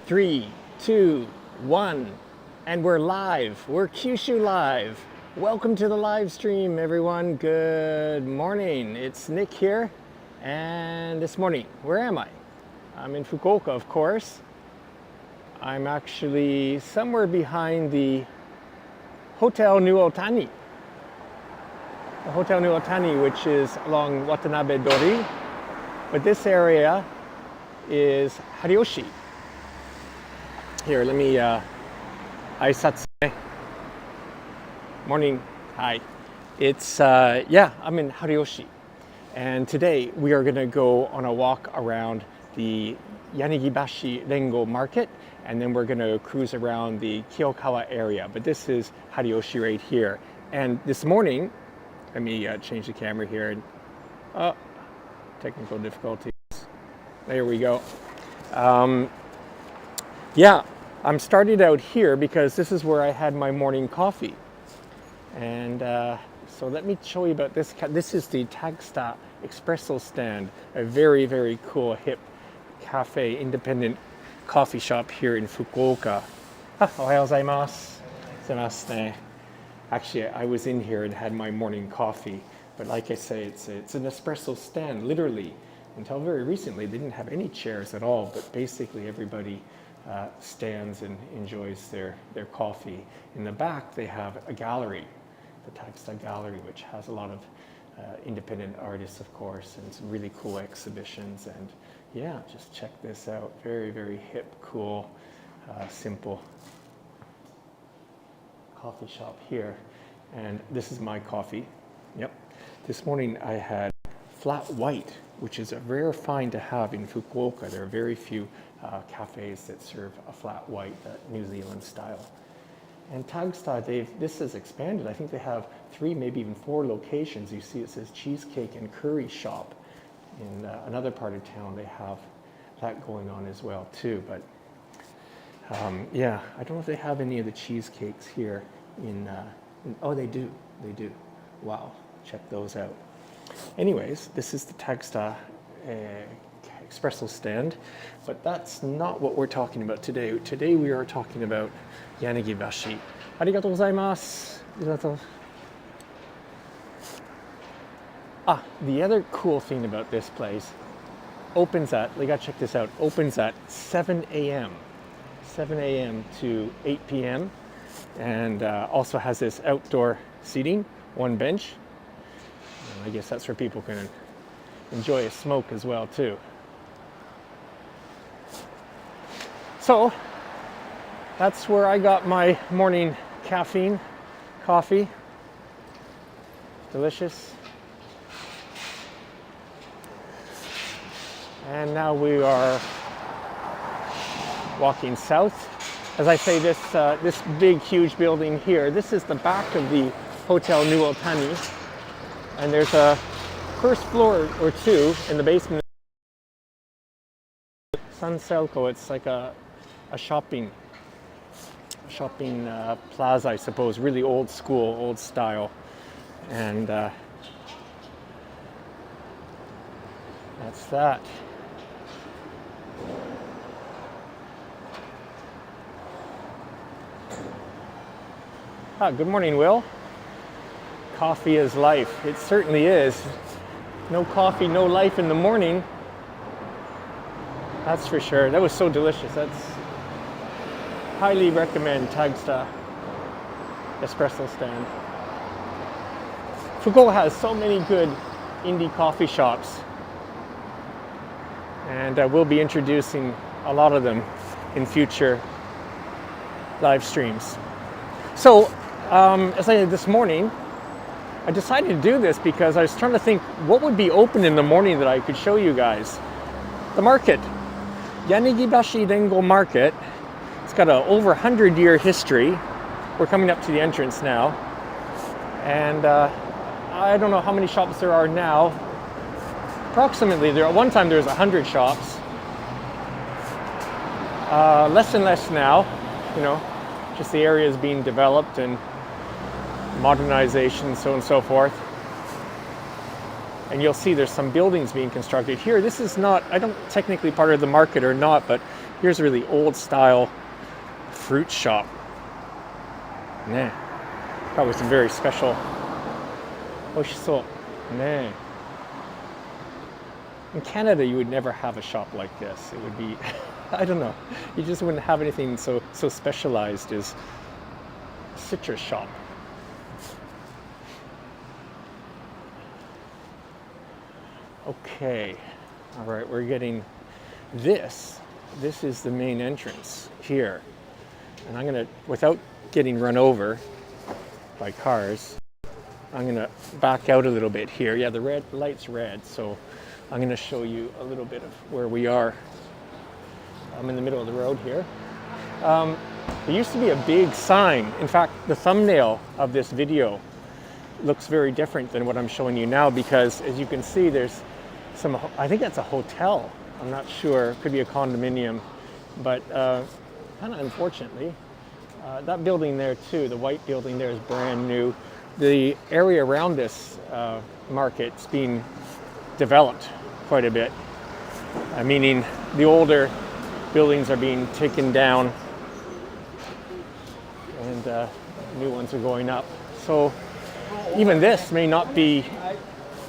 3, 2, 1, and we're live. We're Kyushu live. Welcome to the live stream, everyone. Good morning. It's Nick here, and this morning, where am I? I'm in Fukuoka, of course. I'm actually somewhere behind the Hotel New Otani. The Hotel New Otani, which is along Watanabe Dori. But this area is Hariyoshi. Here, let me aisatsu. Morning. Hi. It's I'm in Hariyoshi, and today we are going to go on a walk around the Yanagibashi Rengo Market, and then we're going to cruise around the Kiyokawa area. But this is Hariyoshi right here. And this morning, let me change the camera here. Technical difficulties. There we go. I'm starting out here because this is where I had my morning coffee. And so let me show you about this. This is the Hakata espresso stand, a very, very cool, hip cafe, independent coffee shop here in Fukuoka. Ohayou gozaimasu. Gozaimasu. Actually, I was in here and had my morning coffee. But like I say, it's an espresso stand, literally. Until very recently, they didn't have any chairs at all, but basically everybody stands and enjoys their coffee. In the back, they have a gallery, the Hakata Gallery, which has a lot of independent artists, of course, and some really cool exhibitions. And yeah, just check this out. Very, very hip, cool, simple coffee shop here. And this is my coffee. Yep. This morning I had flat white, which is a rare find to have in Fukuoka. There are very few cafes that serve a flat white, New Zealand style. And Hakata, this has expanded. I think they have 3, maybe even 4 locations. You see it says cheesecake and curry shop. In another part of town, they have that going on as well too. But I don't know if they have any of the cheesecakes here oh, they do. Wow, check those out. Anyways, this is the Hakata espresso stand, but that's not what we're talking about today. Today we are talking about Yanagibashi. Arigatou gozaimasu. The other cool thing about this place opens at, you gotta check this out, opens at 7 a.m. 7 a.m. to 8 p.m. and also has this outdoor seating, 1 bench. I guess that's where people can enjoy a smoke as well too. So that's where I got my morning coffee. Delicious. And now we are walking south. As I say, this big, huge building here, this is the back of the Hotel New Otani. And there's a first floor or 2 in the basement. Sanselco, it's like a shopping plaza, I suppose. Really old school, old style. And that's that. Good morning, Will. Coffee is life. It certainly is. No coffee, no life in the morning. That's for sure. That was so delicious. That's highly recommend Hakata espresso stand. Fukuoka has so many good indie coffee shops, and we'll be introducing a lot of them in future live streams. So, as I said this morning, I decided to do this because I was trying to think what would be open in the morning that I could show you guys. The market, Yanagibashi Rengo Market. It's got an over 100-year history. We're coming up to the entrance now. And I don't know how many shops there are now. Approximately, at one time there was 100 shops. Less and less now, just the area is being developed and modernization, so on and so forth. And you'll see there's some buildings being constructed here. This is not, I don't technically part of the market or not, but Here's a really old style fruit shop. Ne. Probably some very special. Oshiso. Ne. In Canada, you would never have a shop like this. It would be, I don't know, you just wouldn't have anything so specialized as a citrus shop. Okay, all right, we're getting this. This is the main entrance here. And I'm gonna, without getting run over by cars, I'm gonna back out a little bit here. Yeah, the red light's red, so I'm going to show you a little bit of where we are. I'm in the middle of the road here. There used to be a big sign. In fact, the thumbnail of this video looks very different than what I'm showing you now because, as you can see, there's some, I think that's a hotel. I'm not sure. It could be a condominium. But kind of unfortunately, that building there too, the white building there is brand new. The area around this market's being developed quite a bit, meaning the older buildings are being taken down and new ones are going up. So even this may not be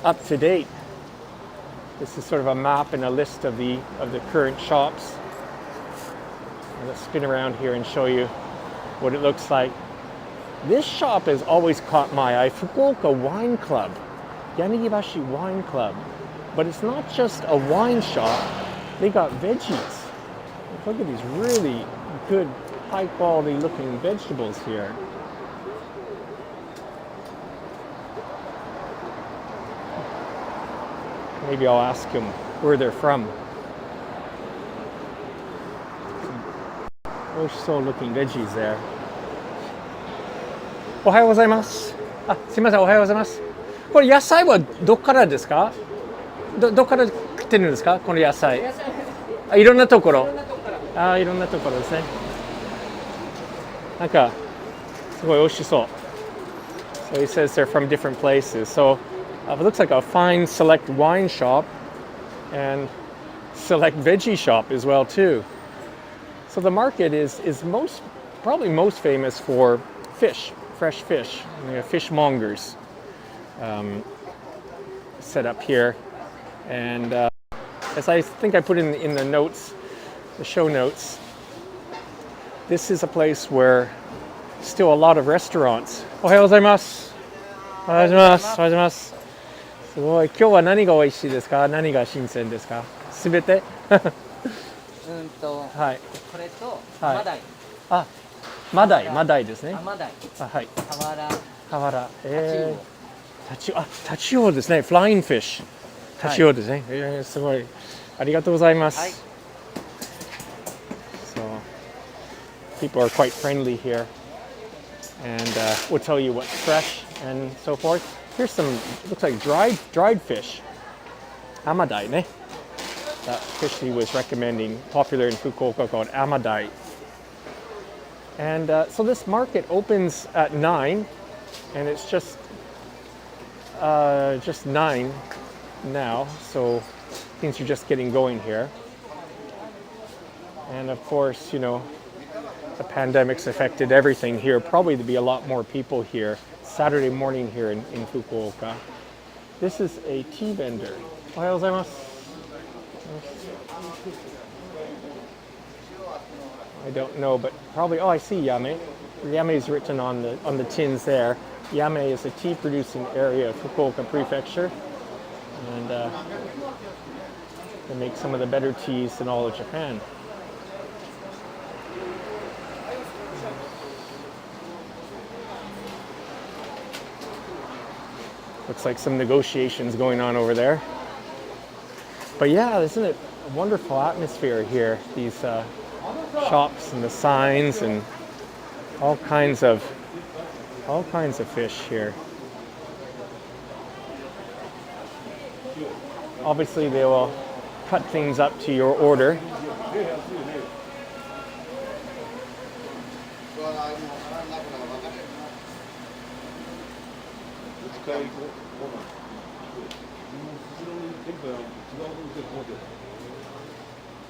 up to date. This is sort of a map and a list of the current shops. Let's spin around here and show you what it looks like. This shop has always caught my eye. Fukuoka Wine Club, Yanagibashi Wine Club. But it's not just a wine shop. They got veggies. Look at these really good, high quality looking vegetables here. Maybe I'll ask them where they're from. Oshiso looking veggies there. おはようございます。あ、すみません、おはようございます。これ野菜はどっからですか？どっから来てるんですか？この野菜。あ、いろんなところ。あ、いろんなところですね。なんかすごい美味しそう。So he says they're from different places. So it looks like a fine select wine shop and select veggie shop as well too. So the market is probably most famous for fish, fresh fish. We have fishmongers set up here. And as I think I put in the notes, the show notes, this is a place where still a lot of restaurants. おはようございます。おはようございます。おはようございます。すごい。今日は何が美味しいですか？何が新鮮ですか？すべて？はい。これとはいマダイ。あ、マダイ、マダイですね。あ、マダイ。あ、はい。サワラ。サワラ。タチウオですね。フライングフィッシュ。タチウオですね。すごい。ありがとうございます。はい。So, people are quite friendly here, and we'll tell you what's fresh and so forth. Here's some, looks like dried fish. Amadai, ne? That fish he was recommending, popular in Fukuoka, called amadai. And so this market opens at 9, and it's just 9 now, so things are just getting going here. And of course, you know, the pandemic's affected everything here. Probably to be a lot more people here Saturday morning here in Fukuoka. This is a tea vendor. おはようございます。I don't know, but probably, oh, I see Yame. Yame is written on the tins there. Yame is a tea producing area of Fukuoka Prefecture. And they make some of the better teas in all of Japan. Looks like some negotiations going on over there. But yeah, isn't it a wonderful atmosphere here? These shops and the signs and all kinds of fish here. Obviously, they will cut things up to your order.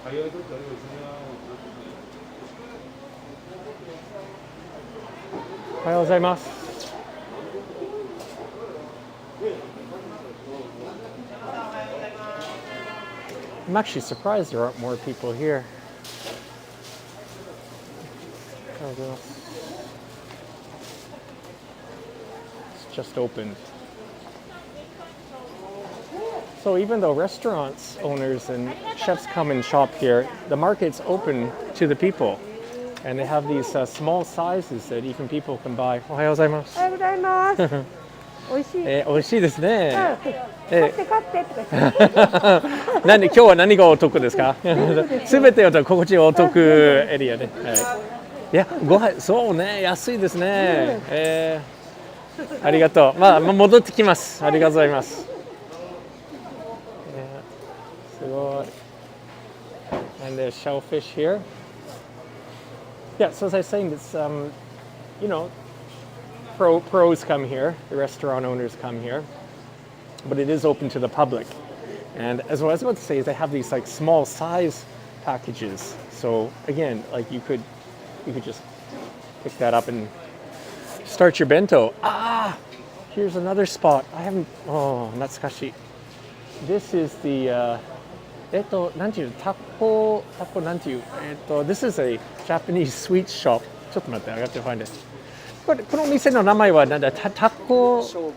おはようございます。I'm actually surprised there aren't more people here. It's just opened. So even though restaurants owners and chefs come and shop here, the market's open to the people. And they have these small sizes that even people can buy. おはようございます。おはようございます。美味しい。美味しいですね。買って買ってとか言って。今日は何がお得ですか？すべては心地お得エリアで。はい。いや、ご飯、そうね、安いですね。ありがとう。まあ、戻ってきます。ありがとうございます。すごい。And there's shellfish here. Yeah, so as I was saying, it's, you know, pros come here, the restaurant owners come here, but it is open to the public. And as what I was about to say is they have these like small size packages. So again, like you could just pick that up and start your bento. Ah, here's another spot. I haven't, oh, natsukashi. This is the, なんていうタコなんていうthis is a Japanese sweet shop. ちょっと待って、I got to find it. この店の名前はなんだ、タコ正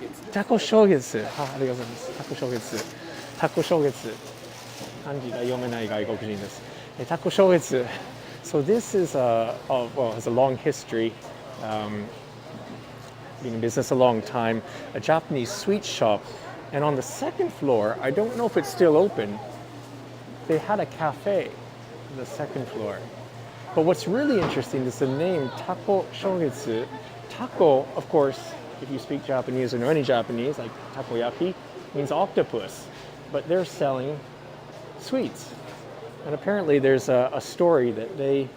月。ありがとうございます。タコ正月。漢字が読めない外国人です。タコ正月。So this is well, has a long history, been in business a long time, a Japanese sweet shop. And on the second floor, I don't know if it's still open, they had a cafe on the second floor. But what's really interesting is the name Tako Shogetsu. Tako, of course, if you speak Japanese or know any Japanese, like takoyaki, means octopus. But they're selling sweets. And apparently there's a story that they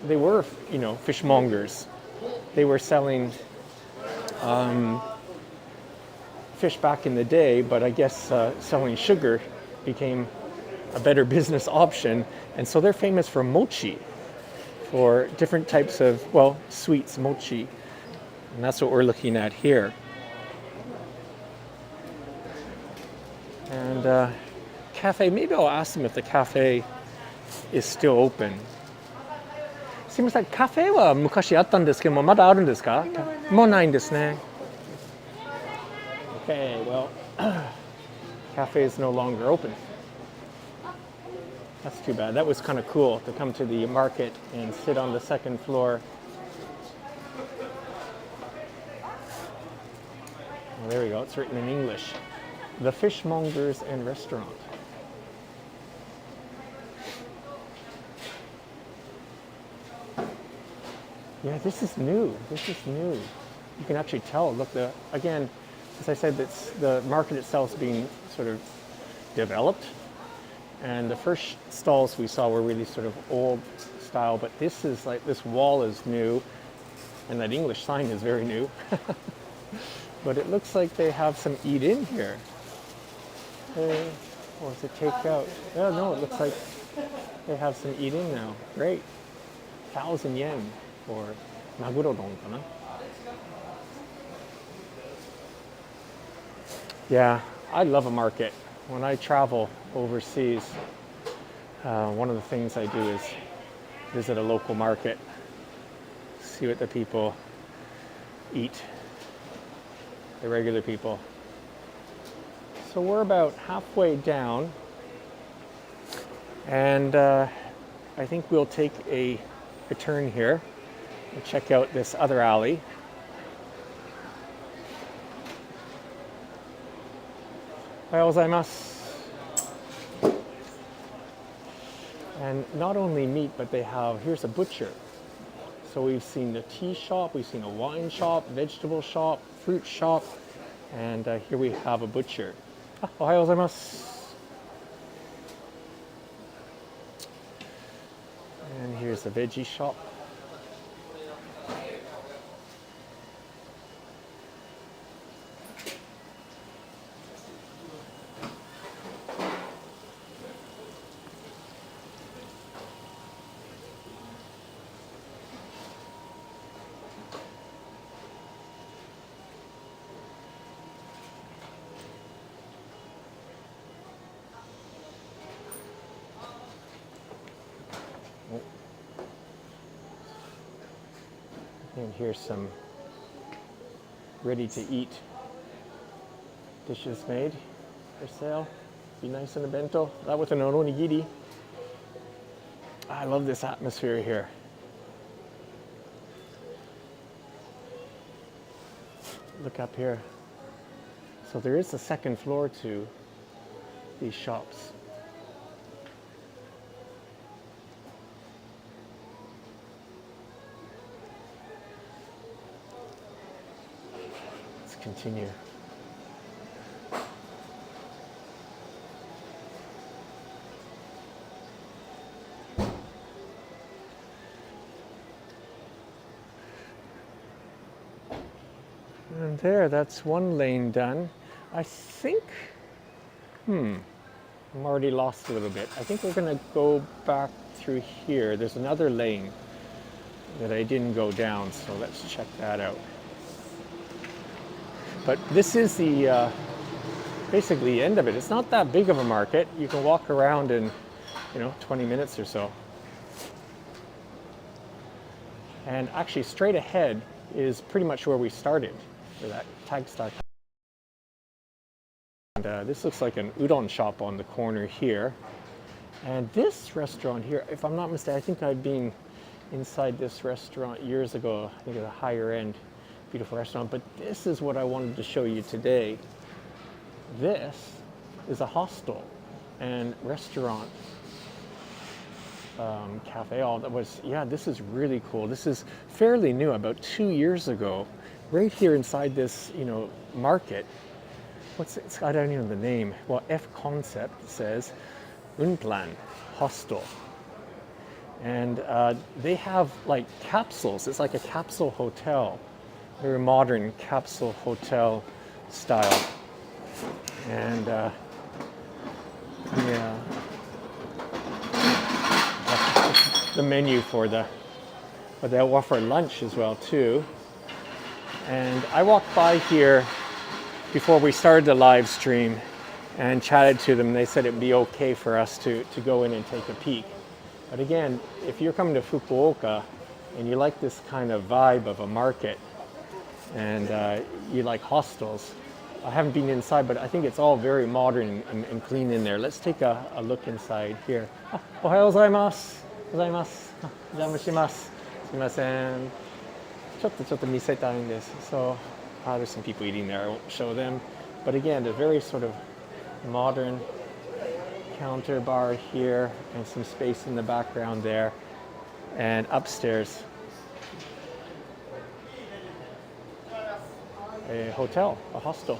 were, you know, fishmongers. They were selling fish back in the day, but I guess selling sugar became a better business option, and so they're famous for mochi, for different types of, well, sweets, mochi, and that's what we're looking at here. And cafe, maybe I'll ask them if the cafe is still open. すみません、カフェは昔あったんですけども、まだあるんですか？もうないんですね。Okay, well, cafe is no longer open. That's too bad. That was kind of cool to come to the market and sit on the second floor. Well, there we go. It's written in English. The Fishmongers and Restaurant. Yeah, this is new. You can actually tell. Look, again, as I said, the market itself is being sort of developed. And the first stalls we saw were really sort of old style, but this is like, this wall is new, and that English sign is very new. But it looks like they have some eat-in here. Or is it takeout? Yeah, no, it looks like they have some eat-in now. Great. 1,000 yen for maguro don kana? Yeah, I love a market. When I travel overseas, one of the things I do is visit a local market, see what the people eat, the regular people. So we're about halfway down, and I think we'll take a turn here and check out this other alley. And not only meat, but they have, here's a butcher. So we've seen the tea shop, we've seen a wine shop, vegetable shop, fruit shop, and here we have a butcher. おはようございます。And here's the veggie shop. And here's some ready to eat dishes made for sale. Be nice in a bento. That with an onigiri. I love this atmosphere here. Look up here. So there is a second floor to these shops. Let's continue. And there, that's one lane done. I think, I'm already lost a little bit. I think we're gonna go back through here. There's another lane that I didn't go down, so let's check that out. But this is the basically the end of it. It's not that big of a market. You can walk around in, 20 minutes or so. And actually straight ahead is pretty much where we started, for that Tagsta. And this looks like an udon shop on the corner here. And this restaurant here, if I'm not mistaken, I think I've been inside this restaurant years ago. I think it's a higher end, beautiful restaurant. But this is what I wanted to show you today. This is a hostel and restaurant cafe. All that was, this is really cool. This is fairly new, about 2 years ago, right here inside this, market. I don't even know the name. Well, F Concept says Unplan Hostel. And they have like capsules. It's like a capsule hotel, very modern capsule hotel style. And the menu but they offer lunch as well too. And I walked by here before we started the live stream and chatted to them. They said it'd be okay for us to go in and take a peek. But again, if you're coming to Fukuoka and you like this kind of vibe of a market and you like hostels, I haven't been inside, but I think it's all very modern and clean in there. Let's take a look inside here. Ohayou gozaimasu. Ojamashimashita. Sumimasen. ちょっと見せたいんです. So there's some people eating there. I won't show them. But again, a very sort of modern counter bar here and some space in the background there. And upstairs, a hotel, a hostel.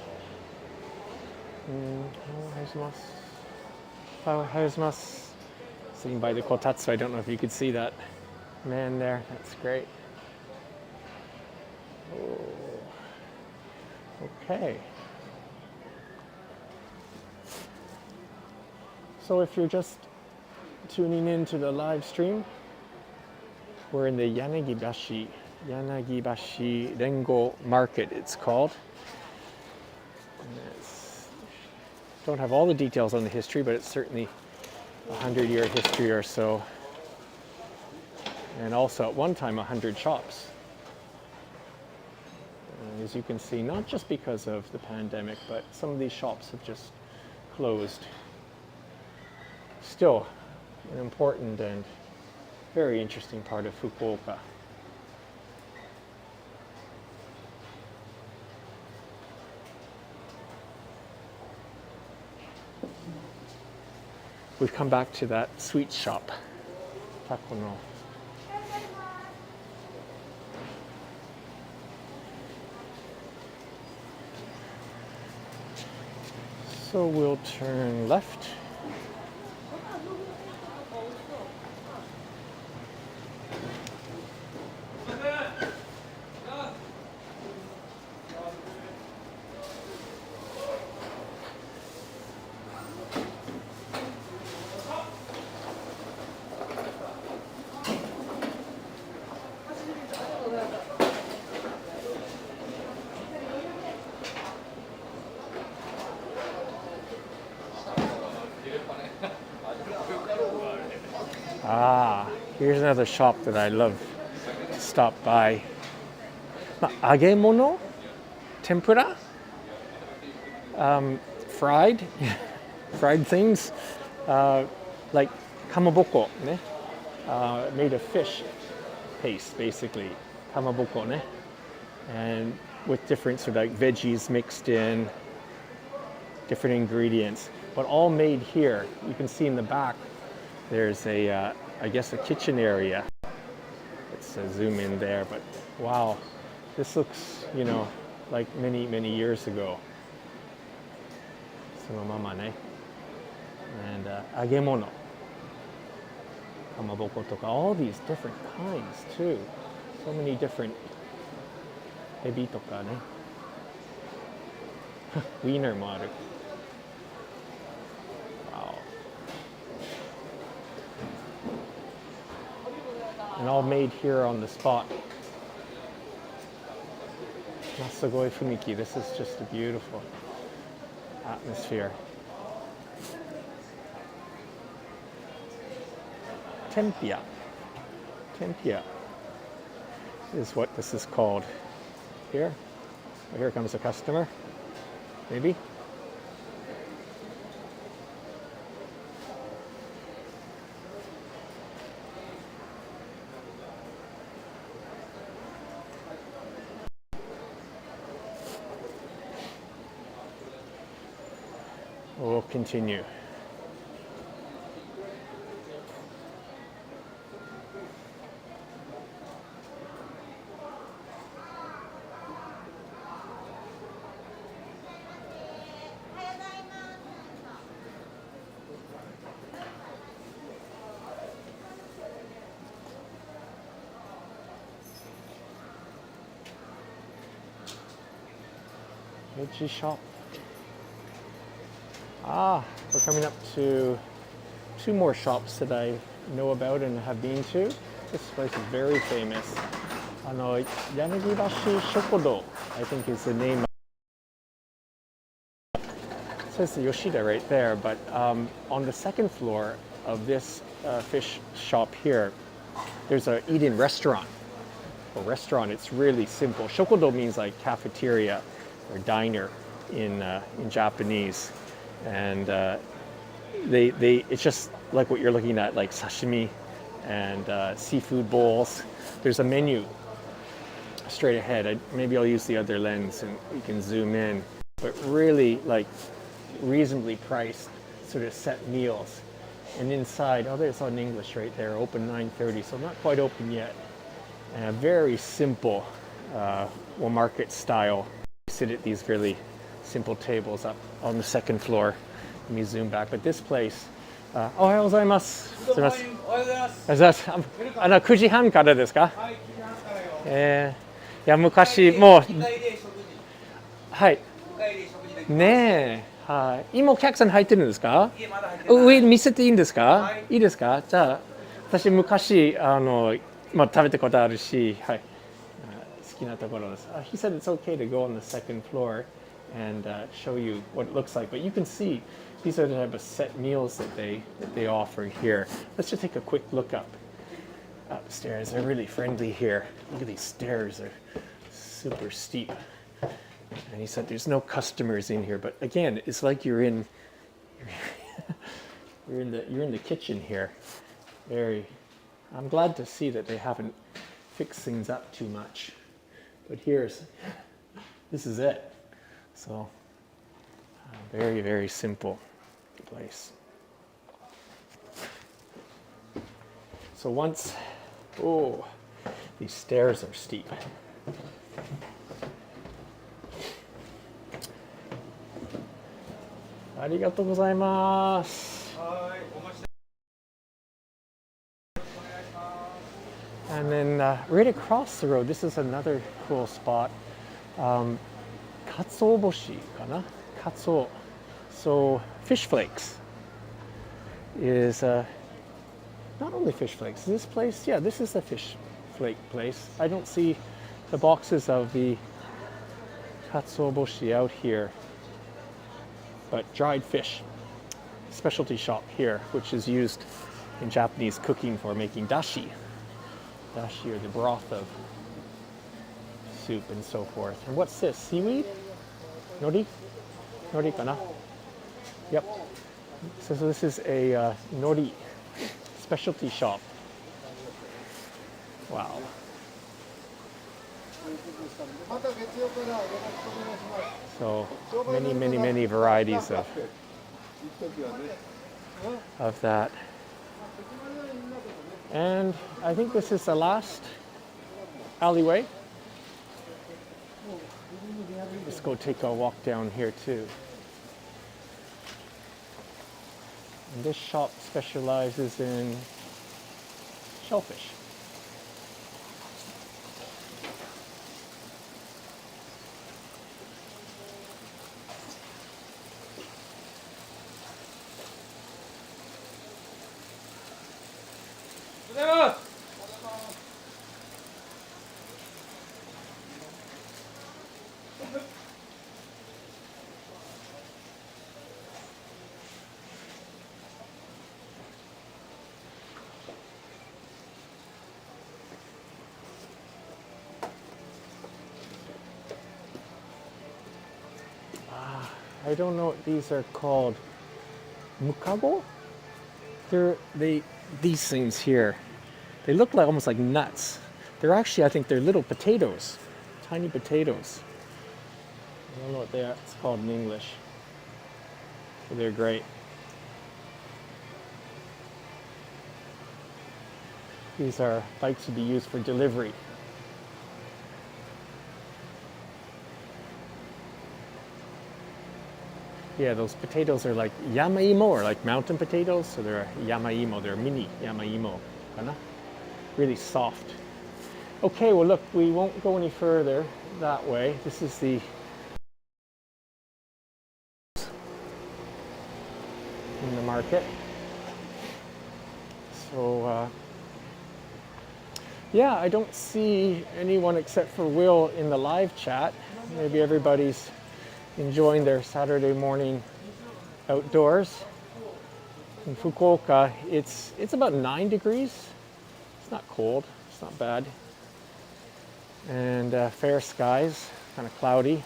Sitting by the kotatsu. I don't know if you could see that man there. That's great. Okay. So if you're just tuning into the live stream, we're in the Yanagibashi Rengo Market, it's called. Don't have all the details on the history, but it's certainly a 100-year history or so. And also at one time 100 shops. And as you can see, not just because of the pandemic, but some of these shops have just closed. Still an important and very interesting part of Fukuoka. We've come back to that sweet shop, Takono. So we'll turn left. Here's another shop that I love to stop by. 揚げ物 tempura fried fried things like kamaboko ね、made of fish paste basically かまぼこね and with different sort of like veggies mixed in different ingredients but all made here. You can see in the back there's a I guess a kitchen area. Let's zoom in there, but wow, this looks, you know, like many years ago. そのままね and 揚げ物かまぼことか all these different kinds too. So many different エビとかねウィーナーもある Wow. And all made here on the spot. すごい雰囲気 This is just a beautiful atmosphere. Tempia. Tempia is what this is called. Here. Here comes a customer. Maybe. We'll continue. Veggie shop. We're coming up to two more shops that I know about and have been to. This place is very famous. Yanagibashi Rengo, I think is the name. It says the Yoshida right there, but on the second floor of this fish shop here, there's an eat-in restaurant. A restaurant, it's really simple. Shokodo means like cafeteria or diner in Japanese. And it's just like what you're looking at, like sashimi and seafood bowls. There's a menu straight ahead. Maybe I'll use the other lens and you can zoom in. But really like reasonably priced sort of set meals. And inside, there's on English right there, open 9:30, so not quite open yet. And a very simple, market style. You sit at these really simple tables up on the second floor. Let me zoom back. But this place, おはようございます。すみません。おはようございます。おはようございます。9時半からですか？はい、9時半からよ。いや昔もうはい。ねえ。はい。今お客さん入ってるんですか？いえまだ入ってない。上見せていいんですか？はい。いいですか？じゃあ私昔食べたことあるし、はい。好きなところです。He said it's okay to go on the second floor and show you what it looks like. But you can see these are the type of set meals that they offer here. Let's just take a quick look upstairs. They're really friendly here. Look at these stairs. They're super steep. And he said there's no customers in here. But again, it's like you're in the kitchen here. I'm glad to see that they haven't fixed things up too much. But this is it. So, very, very simple place. So these stairs are steep. Arigatou gozaimasu. And then right across the road, this is another cool spot. Katsuoboshi, kana? Katsuo. So fish flakes is not only fish flakes. This place, yeah, this is the fish flake place. I don't see the boxes of the katsuoboshi out here, but dried fish. Specialty shop here, which is used in Japanese cooking for making dashi. Dashi or the broth of soup and so forth. And what's this? Seaweed? Nori? Nori kana? Yep. So this is a nori specialty shop. Wow. So many varieties of that. And I think this is the last alleyway. Let's go take a walk down here too. And this shop specializes in shellfish. I don't know what these are called. Mukago? These things here. They look like almost like nuts. They're actually, I think they're little potatoes, tiny potatoes. I don't know what it's called in English. But they're great. These are like to be used for delivery. Yeah, those potatoes are like yamaimo, or like mountain potatoes. So they're yamaimo, they're mini yamaimo. Really soft. Okay, well look, we won't go any further that way. This is the in the market. So yeah, I don't see anyone except for Will in the live chat. Maybe everybody's enjoying their Saturday morning outdoors. In Fukuoka, it's about 9 degrees. It's not cold, it's not bad. And fair skies, kind of cloudy.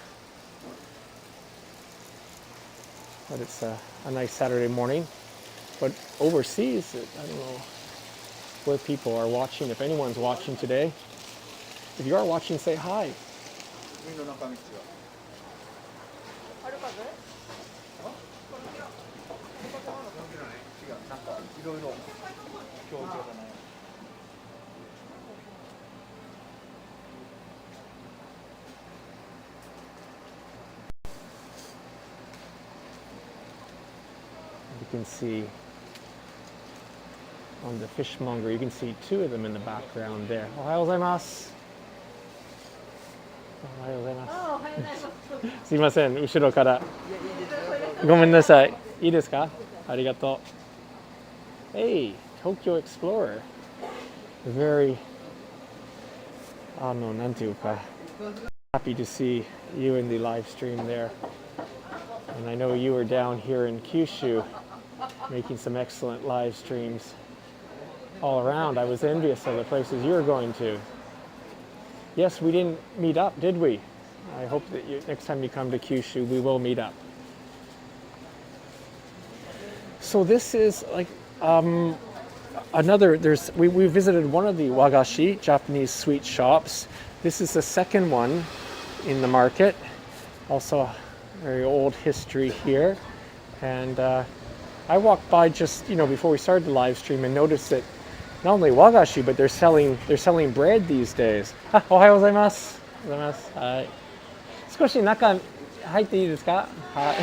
But it's a nice Saturday morning. But overseas, I don't know where people are watching. If anyone's watching today, if you are watching, say hi. You can see on the fishmonger, you can see two of them in the background there. Ohayou gozaimasu. Ohayou gozaimasu. すいません、後ろから。ごめんなさい。いいですか？ありがとう。Hey, Tokyo Explorer. Very, なんていうか、happy to see you in the live stream there. And I know you were down here in Kyushu making some excellent live streams all around. I was envious of the places you were going to. Yes, we didn't meet up, did we? I hope that next time you come to Kyushu, we will meet up. So this is like another, we visited one of the wagashi, Japanese sweet shops. This is the second one in the market. Also very old history here. And I walked by just, before we started the live stream and noticed that not only wagashi, but they're selling bread these days. おはようございます。おはようございます。はい。少し中入っていいですか？はい。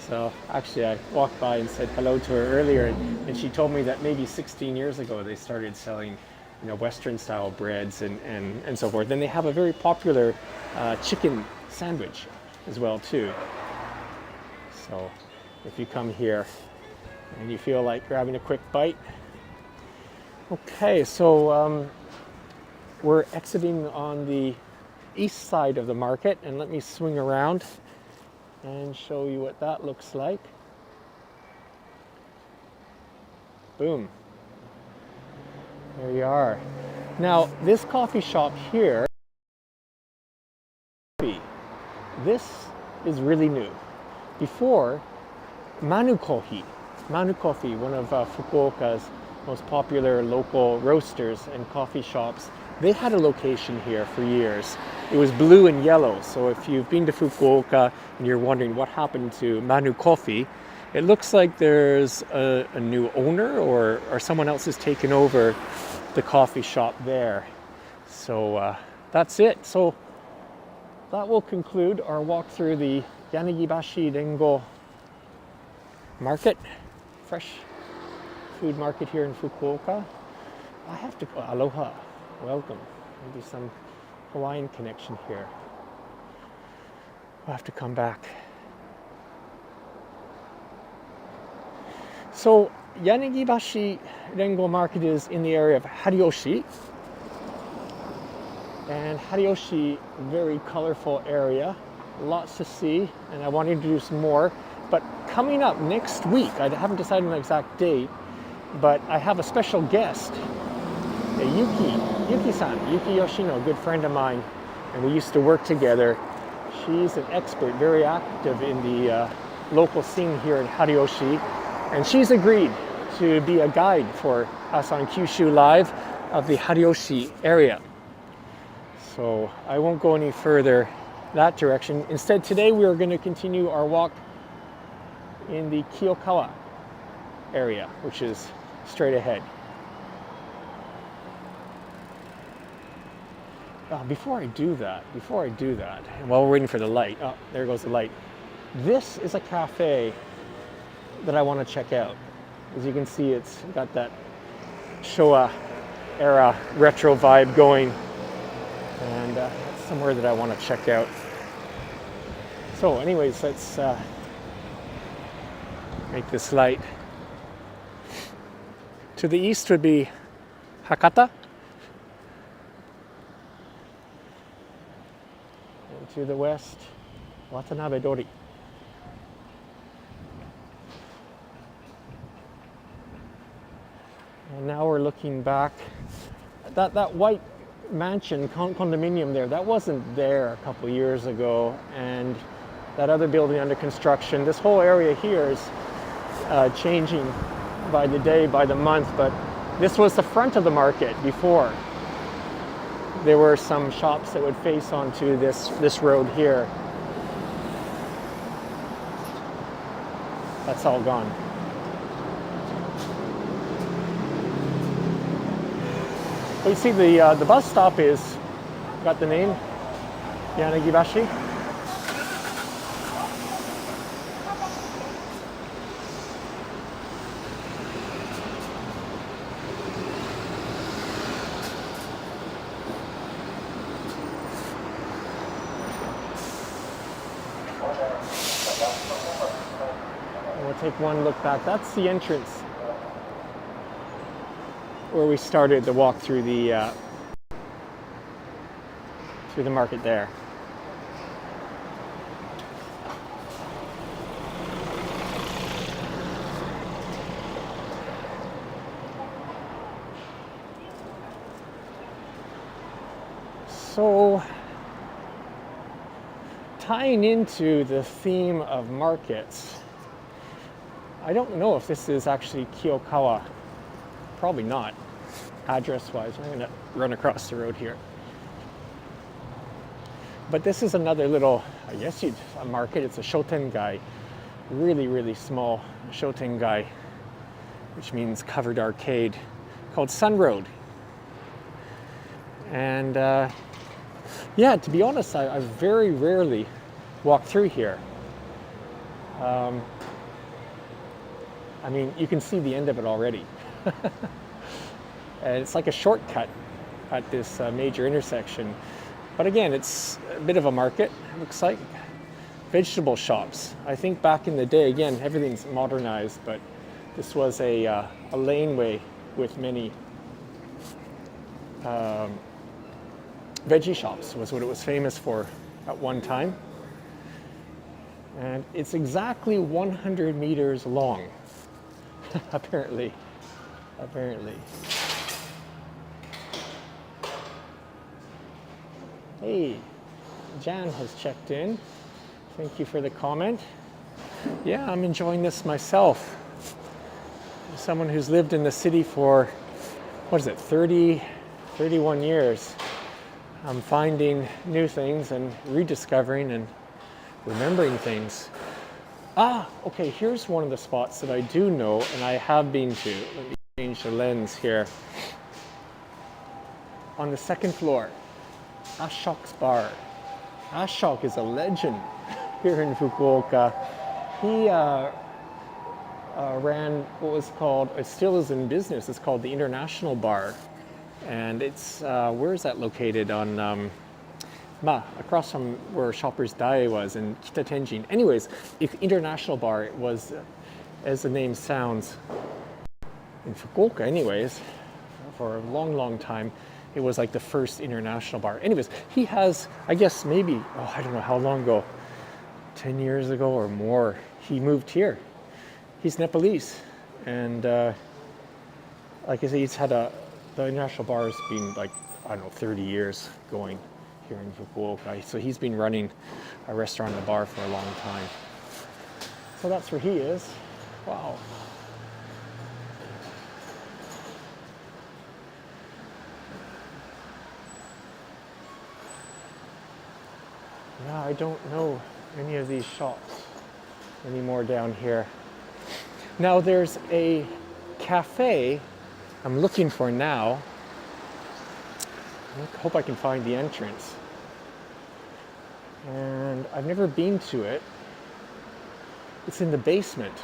So actually I walked by and said hello to her earlier, and she told me that maybe 16 years ago they started selling Western style breads and so forth. Then they have a very popular chicken sandwich as well too. So if you come here and you feel like grabbing a quick bite. Okay, so we're exiting on the east side of the market, and let me swing around and show you what that looks like. Boom. There you are. Now, this coffee shop here This is really new. Before, Manu Coffee, one of Fukuoka's most popular local roasters and coffee shops, they had a location here for years. It was blue and yellow, so if you've been to Fukuoka and you're wondering what happened to Manu Coffee, it looks like there's a new owner or someone else has taken over the coffee shop there. So that's it. So that will conclude our walk through the Yanagibashi Rengo Market, fresh food market here in Fukuoka. I have to go, aloha, welcome. Maybe some Hawaiian connection here. I'll have to come back. So Yanagibashi Rengo Market is in the area of Hariyoshi. And Hariyoshi, very colorful area, lots to see, and I want to introduce more. But coming up next week, I haven't decided on the exact date, but I have a special guest, Yuki-san, Yuki Yoshino, a good friend of mine, and we used to work together. She's an expert, very active in the local scene here in Hariyoshi, and she's agreed to be a guide for us on Kyushu Live of the Hariyoshi area. So I won't go any further that direction. Instead, today we are going to continue our walk in the Kiyokawa area, which is straight ahead. Before I do that, and while we're waiting for the light, oh, there goes the light. This is a cafe that I want to check out. As you can see, it's got that Showa era retro vibe going, and that's somewhere that I want to check out. So anyways, let's make this light. To the east would be Hakata. And to the west, Watanabe Dori. And now we're looking back. That white mansion, condominium there, that wasn't there a couple years ago. And that other building under construction, this whole area here is changing by the day, by the month, but this was the front of the market before. There were some shops that would face onto this road here. That's all gone. But you see the bus stop is, got the name, Yanagibashi. We'll take one look back. That's the entrance where we started the walk through the market there. So, tying into the theme of markets, I don't know if this is actually Kiyokawa. Probably not, address-wise. I'm going to run across the road here. But this is another little, I guess a market. It's a shotengai, really, really small shotengai, which means covered arcade, called Sun Road. And yeah, to be honest, I very rarely walk through here. I mean, you can see the end of it already. And it's like a shortcut at this major intersection. But again, it's a bit of a market, it looks like. Vegetable shops. I think back in the day, again, everything's modernized, but this was a laneway with many veggie shops, was what it was famous for at one time. And it's exactly 100 meters long, apparently. Hey, Jan has checked in. Thank you for the comment. Yeah, I'm enjoying this myself. As someone who's lived in the city for, 31 years. I'm finding new things and rediscovering and remembering things. Okay, here's one of the spots that I do know and I have been to. Let me change the lens here. On the second floor, Ashok's Bar. Ashok is a legend here in Fukuoka. He ran what was called, it still is in business, it's called the International Bar. And it's, where is that located? On, across from where Shoppers Dai was in Kita Tenjin. Anyways, International Bar, it was, as the name sounds, in Fukuoka anyways, for a long, long time, it was like the first international bar. Anyways, he has, I guess maybe, I don't know how long ago, 10 years ago or more, he moved here. He's Nepalese. And like I said, he's had the international bar has been like, 30 years going here in Fukuoka. So he's been running a restaurant and a bar for a long time. So that's where he is. Wow. Yeah, I don't know any of these shops anymore down here. Now there's a cafe I'm looking for now. I hope I can find the entrance. And I've never been to it. It's in the basement.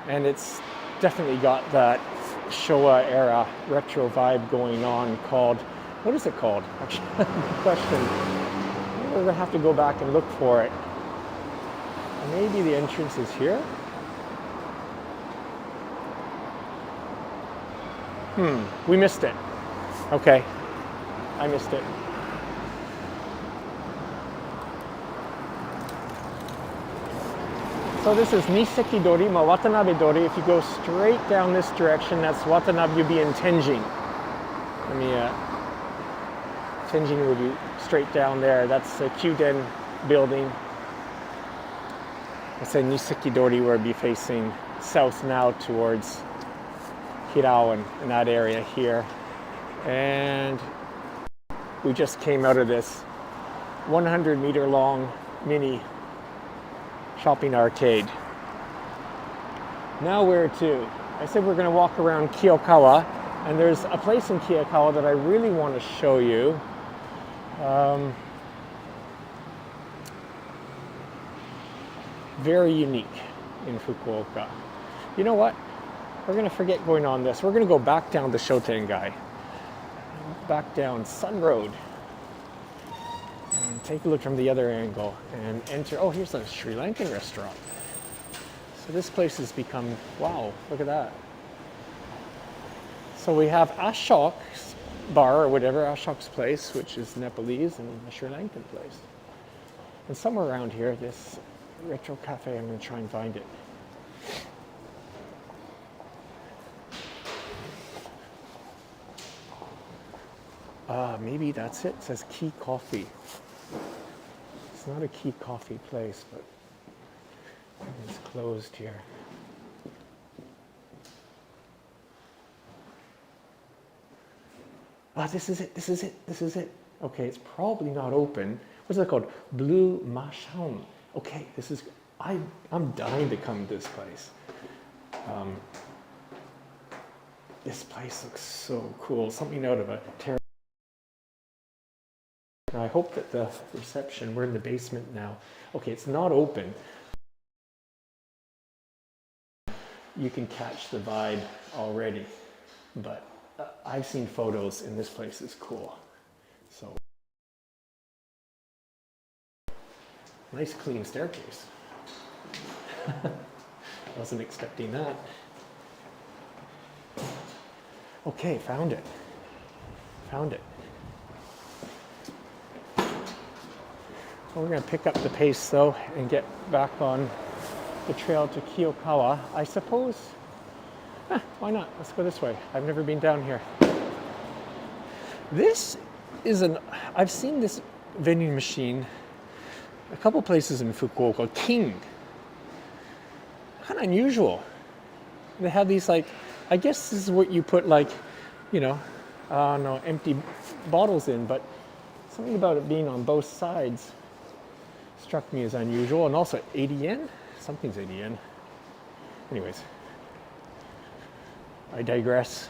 And it's definitely got that Showa era retro vibe going on called, what is it called? Actually, good question. We're gonna have to go back and look for it. Maybe the entrance is here? We missed it. Okay, I missed it. So this is Niseki Dori, Watanabe Dori. If you go straight down this direction, that's Watanabe, you'll be in Tenjin. Tenjin will be straight down there. That's the Kyuden building. I said Niseki Dori will be facing south now towards Hirao and that area here. And we just came out of this 100-meter long mini shopping arcade. Now where to? I said we're going to walk around Kiyokawa, and there's a place in Kiyokawa that I really want to show you. Very unique in Fukuoka. You know what? We're going to forget going on this. We're going to go back down the Shotengai. Back down Sun Road. And take a look from the other angle and enter. Oh, here's a Sri Lankan restaurant. So this place has become, wow, look at that. So we have Ashok's Bar or whatever, Ashok's place, which is Nepalese, and a Sri Lankan place. And somewhere around here, this retro cafe, I'm going to try and find it. Maybe that's it. It says Key Coffee. It's not a Key Coffee place, but it's closed here. This is it. This is it. This is it. Okay, it's probably not open. What's it called? Blue Masham. Okay, this is. I'm dying to come to this place. This place looks so cool. Something out of a terror. I hope that the reception, we're in the basement now. Okay, it's not open. You can catch the vibe already, but I've seen photos and this place is cool. So, nice clean staircase. Wasn't expecting that. Okay, found it. Found it. Well, we're going to pick up the pace though and get back on the trail to Kiyokawa. I suppose, why not? Let's go this way. I've never been down here. This is I've seen this vending machine a couple places in Fukuoka, King. Kind of unusual. They have these like, I guess this is what you put like, no, empty bottles in, but something about it being on both sides struck me as unusual. And also 80 yen? Something's 80 yen. Anyways, I digress.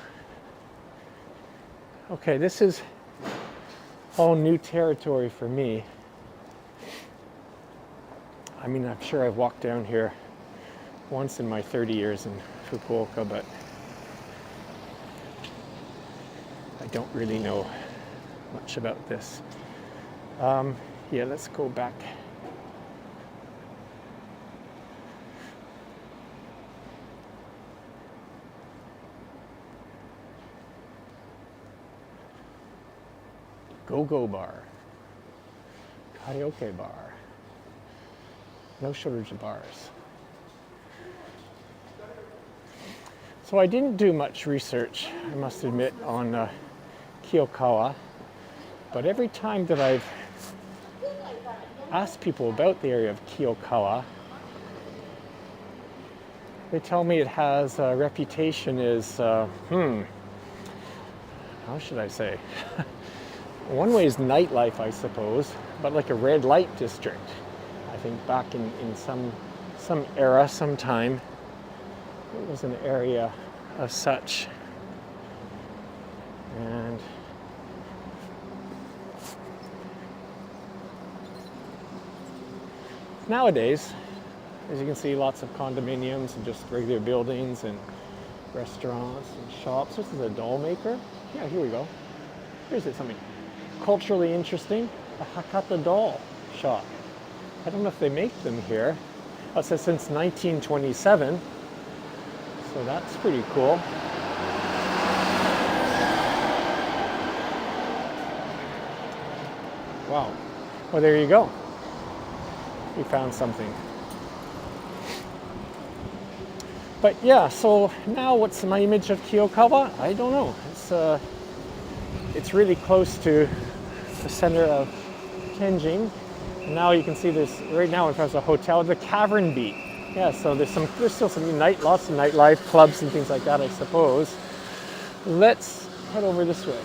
Okay, this is all new territory for me. I mean, I'm sure I've walked down here once in my 30 years in Fukuoka, but I don't really know much about this. Yeah, let's go back. Go-go bar, karaoke bar, no shortage of bars. So I didn't do much research, I must admit, on Kiyokawa, but every time that I've asked people about the area of Kiyokawa, they tell me it has a reputation as, how should I say? One way is nightlife, I suppose, but like a red light district. I think back in some era, sometime, it was an area of such. And nowadays, as you can see, lots of condominiums and just regular buildings and restaurants and shops. This is a doll maker. Yeah, here we go. Here's something culturally interesting, a Hakata doll shop. I don't know if they make them here. Oh, it says since 1927, so that's pretty cool. Wow. Well, there you go. We found something. But yeah, so now what's my image of Kiyokawa? I don't know. It's really close to the center of Kenjin. And now you can see this right now in front of the hotel, the Cavern Beat. Yeah, so there's still some lots of nightlife, clubs and things like that, I suppose. Let's head over this way.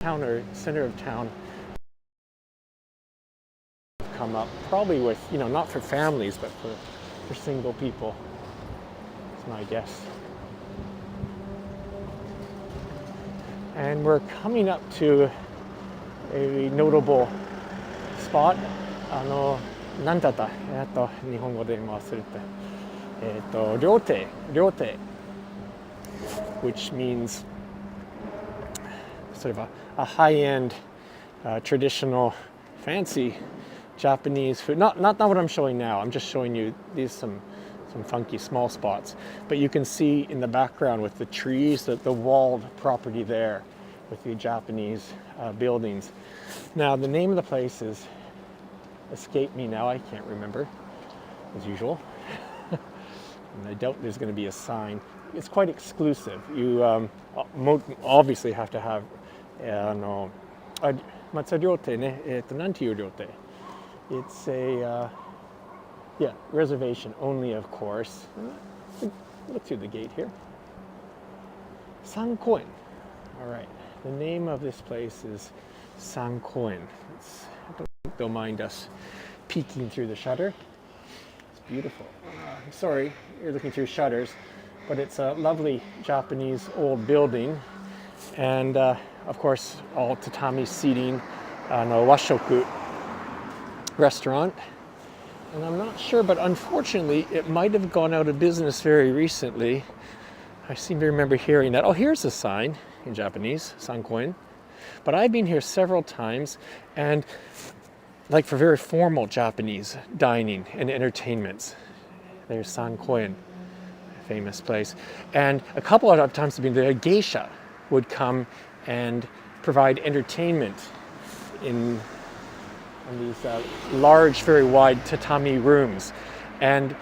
Town or center of town come up, probably with, not for families, but for single people. That's my guess. And we're coming up to a notable spot. なんだった？日本語で今忘れて。料亭、which means sort of a high-end, traditional, fancy Japanese food. Not what I'm showing now. I'm just showing you these some funky small spots. But you can see in the background with the trees, the walled property there with the Japanese buildings. Now the name of the place is escaped me now. I can't remember, as usual. And I doubt there's going to be a sign. It's quite exclusive. You obviously have to have 松料亭ね、なんていう料亭? It's a reservation only, of course. Look through the gate here. Sankoen. All right. The name of this place is Sankoen. I don't think they'll mind us peeking through the shutter. It's beautiful. I'm sorry you're looking through shutters, but it's a lovely Japanese old building, and of course all tatami seating, no washoku restaurant. And I'm not sure, but unfortunately it might have gone out of business very recently. I seem to remember hearing that. Oh, here's a sign in Japanese, Sankoen. But I've been here several times, and like for very formal Japanese dining and entertainments. There's Sankoen, a famous place. And a couple of times I've been there, a geisha would come and provide entertainment in these large, very wide tatami rooms. And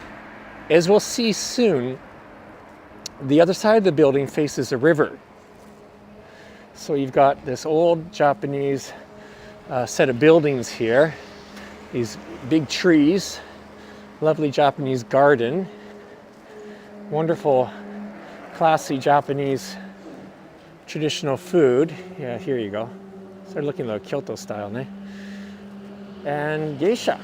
as we'll see soon, the other side of the building faces a river. So you've got this old Japanese set of buildings here, these big trees, lovely Japanese garden, wonderful, classy Japanese traditional food. Yeah, here you go. Started looking a little Kyoto style, eh? And geisha.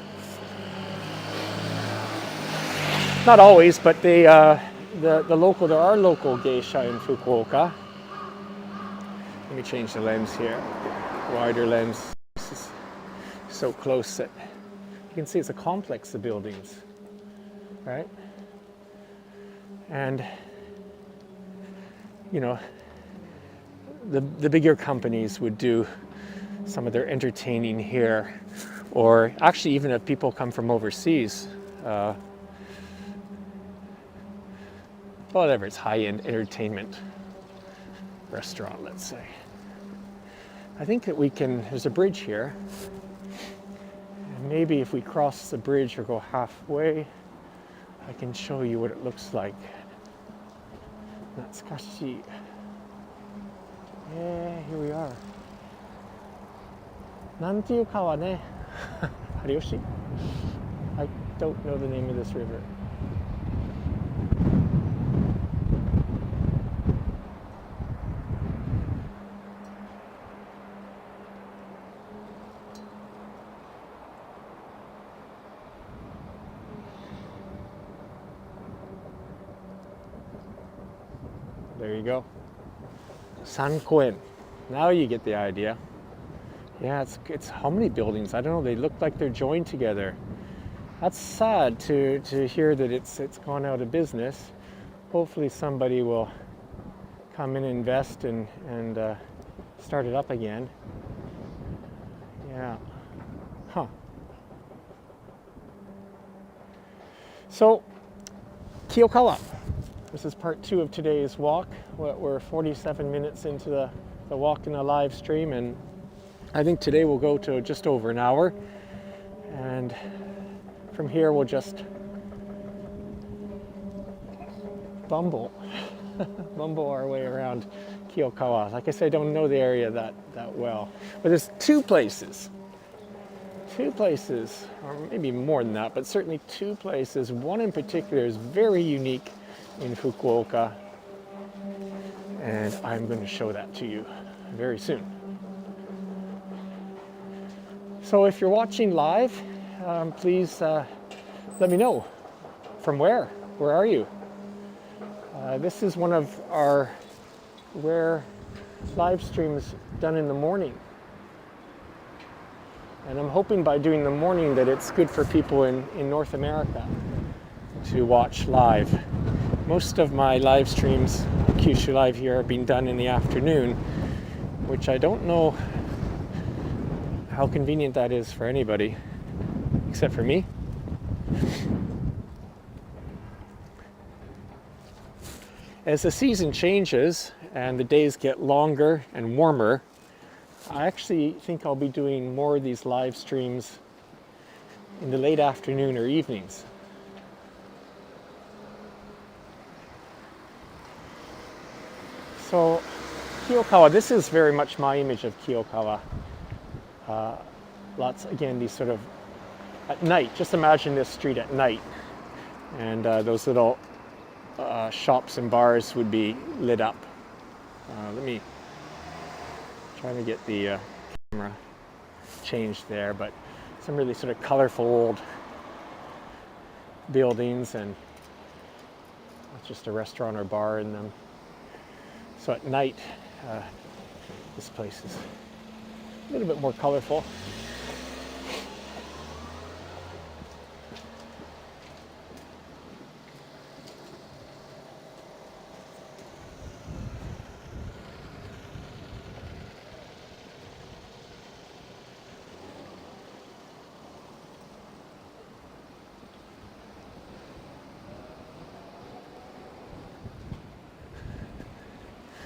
Not always, but there are local geisha in Fukuoka. Let me change the lens here. Wider lens. This is so close that you can see it's a complex of buildings, right? And you know, the bigger companies would do some of their entertaining here, or actually even if people come from overseas, whatever, it's high-end entertainment restaurant, let's say. I think that there's a bridge here, and maybe if we cross the bridge or go halfway, I can show you what it looks like. Natsukashi. Yeah, here we are. なんていう川ね。Hariyoshi? I don't know the name of this river. There you go. Sankoen. Now you get the idea. Yeah, it's how many buildings? I don't know. They look like they're joined together. That's sad to hear that it's gone out of business. Hopefully somebody will come and invest and start it up again. Yeah. Huh. So, Kiyokawa. This is part 2 of today's walk. We're 47 minutes into the walk in the live stream, and I think today we'll go to just over an hour. And from here we'll just bumble our way around Kiyokawa. Like I said, I don't know the area that well. But there's two places, or maybe more than that, but certainly 2 places. One in particular is very unique in Fukuoka, and I'm going to show that to you very soon. So if you're watching live, please let me know. From where? Where are you? This is one of our rare live streams done in the morning. And I'm hoping by doing the morning that it's good for people in North America to watch live. Most of my live streams, Kyushu Live here, are being done in the afternoon, which I don't know how convenient that is for anybody, except for me. As the season changes and the days get longer and warmer, I actually think I'll be doing more of these live streams in the late afternoon or evenings. So Kiyokawa, this is very much my image of Kiyokawa. Lots, again, these sort of at night. Just imagine this street at night, and those little shops and bars would be lit up. Let me try to get the camera changed there, but some really sort of colorful old buildings, and just a restaurant or bar in them. So at night, this place is a little bit more colorful.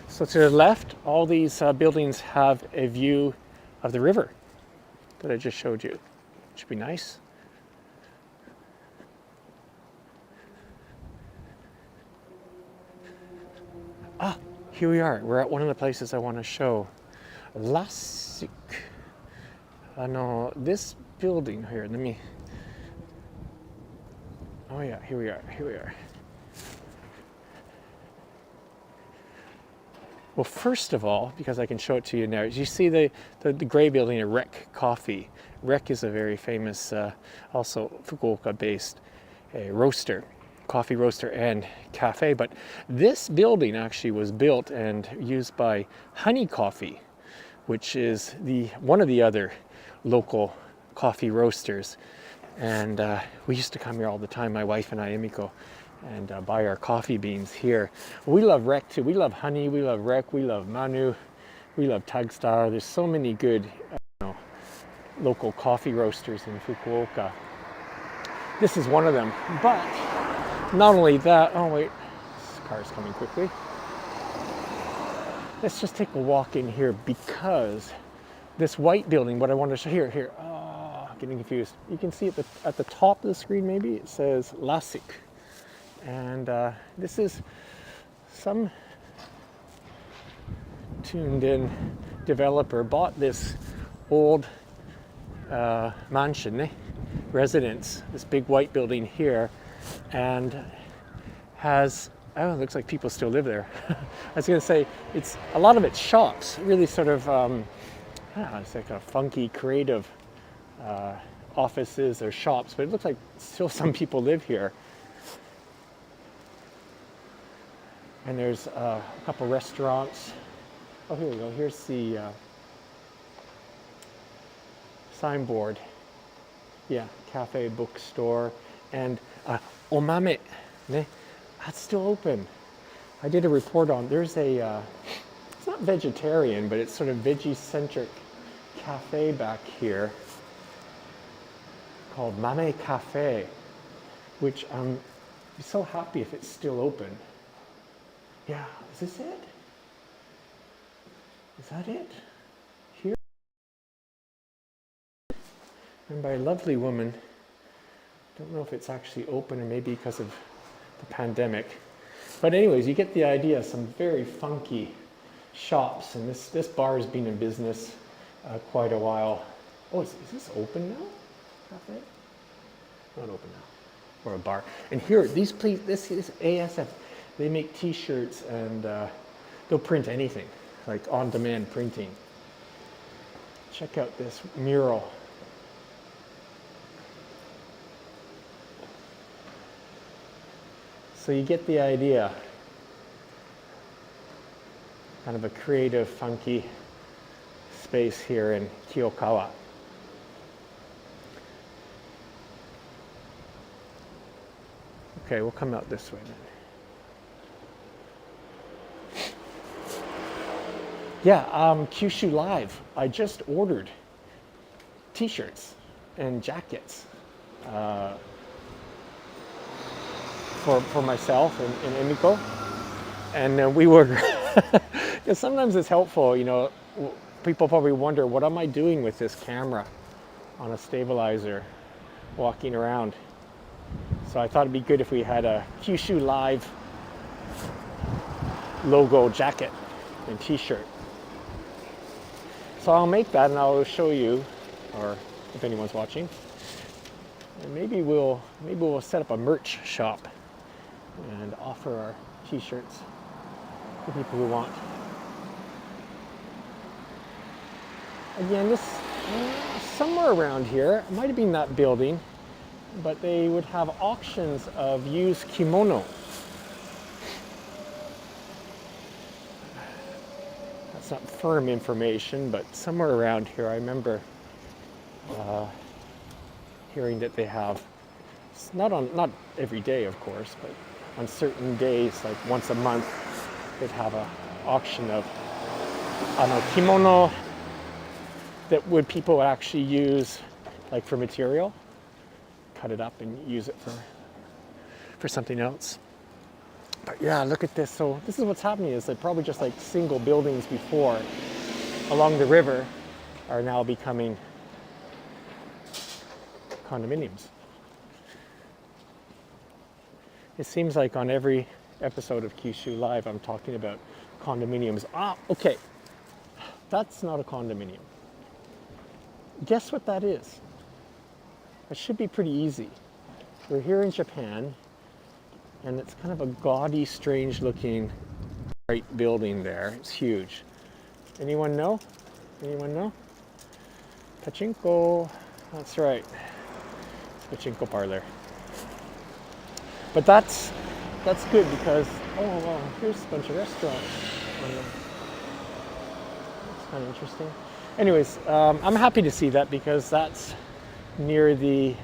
So to the left, all these buildings have a view of the river that I just showed you. Should be nice. here we are. We're at one of the places I want to show. Lasik. This building here, let me... Oh yeah, here we are. Well, first of all, because I can show it to you now, you see the gray building, a Rec Coffee. Rec is a very famous, also Fukuoka-based roaster, coffee roaster and cafe. But this building actually was built and used by Honey Coffee, which is one of the other local coffee roasters. And we used to come here all the time, my wife and I, Emiko, and buy our coffee beans here. We love Rec too. We love Honey, we love Rec, we love Manu, we love Tagstar. There's so many good local coffee roasters in Fukuoka. This is one of them. But not only that, oh wait, this car's coming quickly. Let's just take a walk in here because this white building, what I want to show here, getting confused. You can see at the top of the screen maybe, it says Lasik. And this is some tuned in developer bought this old mansion, residence, this big white building here, and has, it looks like people still live there. I was going to say, a lot of it's shops, really sort of, it's like a funky, creative offices or shops, but it looks like still some people live here. And there's a couple restaurants. Oh, here we go. Here's the signboard. Yeah, cafe, bookstore, and Omame. That's still open. I did a report on. There's a. It's not vegetarian, but it's sort of veggie-centric cafe back here called Mame Cafe, which I'm so happy if it's still open. Yeah, is this it? Is that it? Here? And by a lovely woman. Don't know if it's actually open or maybe because of the pandemic. But anyways, you get the idea, some very funky shops. And this bar has been in business quite a while. Oh, is this open now? Cafe? Not open now. Or a bar. And here, this is ASF. They make t-shirts and they'll print anything, like on-demand printing. Check out this mural. So you get the idea. Kind of a creative, funky space here in Kiyokawa. Okay, we'll come out this way then. Yeah, Kyushu Live. I just ordered t-shirts and jackets for myself and Emiko. And we were, because sometimes it's helpful, people probably wonder, what am I doing with this camera on a stabilizer walking around? So I thought it'd be good if we had a Kyushu Live logo jacket and t-shirt. So I'll make that and I'll show you, or if anyone's watching, and maybe we'll set up a merch shop and offer our t-shirts to people who want. Again, this somewhere around here, it might have been that building, but they would have auctions of used kimono. That's not firm information, but somewhere around here I remember hearing that they have, not every day of course, but on certain days, like once a month, they'd have an auction of kimono that people would actually use like for material, cut it up and use it for something else. But yeah, look at this. So this is what's happening, is that probably just like single buildings before along the river are now becoming condominiums. It seems like on every episode of Kyushu Live, I'm talking about condominiums. Ah, okay. That's not a condominium. Guess what that is? It should be pretty easy. We're here in Japan, and it's kind of a gaudy, strange-looking bright building there. It's huge. Anyone know? Anyone know? Pachinko. That's right. It's a pachinko parlor. But that's good because, oh wow, here's a bunch of restaurants. That's kind of interesting. Anyways, I'm happy to see that because that's near the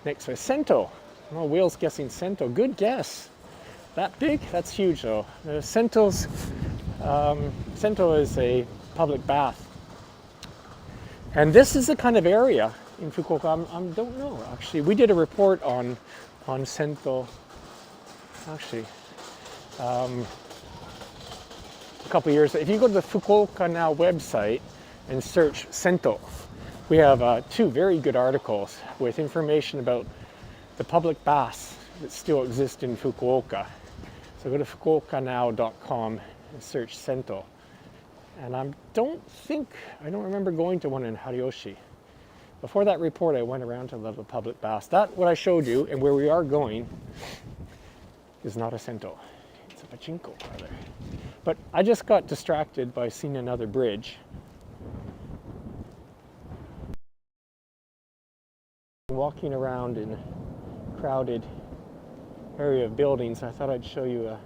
next one. Sento. Oh, Will's guessing Sento. Good guess. That big? That's huge though. Sento is a public bath. And this is the kind of area in Fukuoka, I don't know actually. We did a report on Sento actually a couple years. If you go to the Fukuoka Now website and search Sento, we have 2 very good articles with information about the public baths that still exist in Fukuoka. So go to fukuokanow.com and search Sento. And I don't remember going to one in Hariyoshi. Before that report, I went around to the public baths. That, what I showed you, and where we are going, is not a Sento. It's a pachinko parlor. But I just got distracted by seeing another bridge. Walking around in a crowded area of buildings, I thought I'd show you a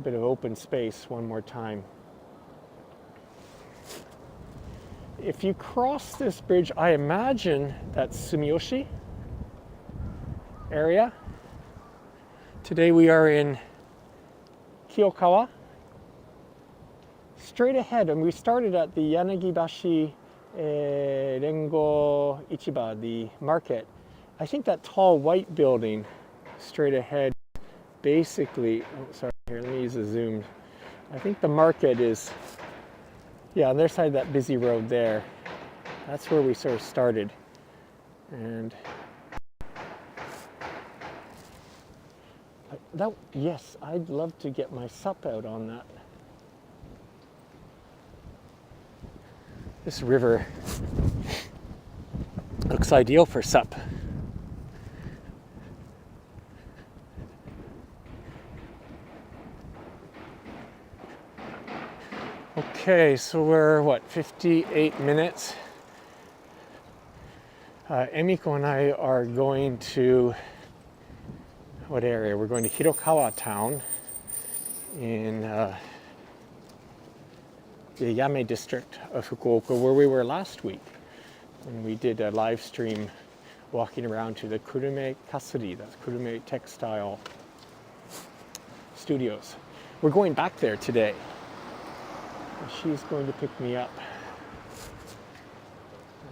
bit of open space one more time. If you cross this bridge, I imagine that's Sumiyoshi area. Today we are in Kiyokawa. Straight ahead, and we started at the Yanagibashi Rengo Ichiba, the market. I think that tall white building straight ahead, basically, oh sorry, here, let me use a zoom. I think the market is, yeah, on their side of that busy road there. That's where we sort of started. And that, yes, I'd love to get my sup out on that. This river looks ideal for sup. Okay, so we're, what, 58 minutes? Emiko and I are going to, what area? We're going to Hirokawa town in the Yame district of Fukuoka, where we were last week when we did a live stream walking around to the Kurume Kasuri, that's Kurume Textile Studios. We're going back there today. She's going to pick me up,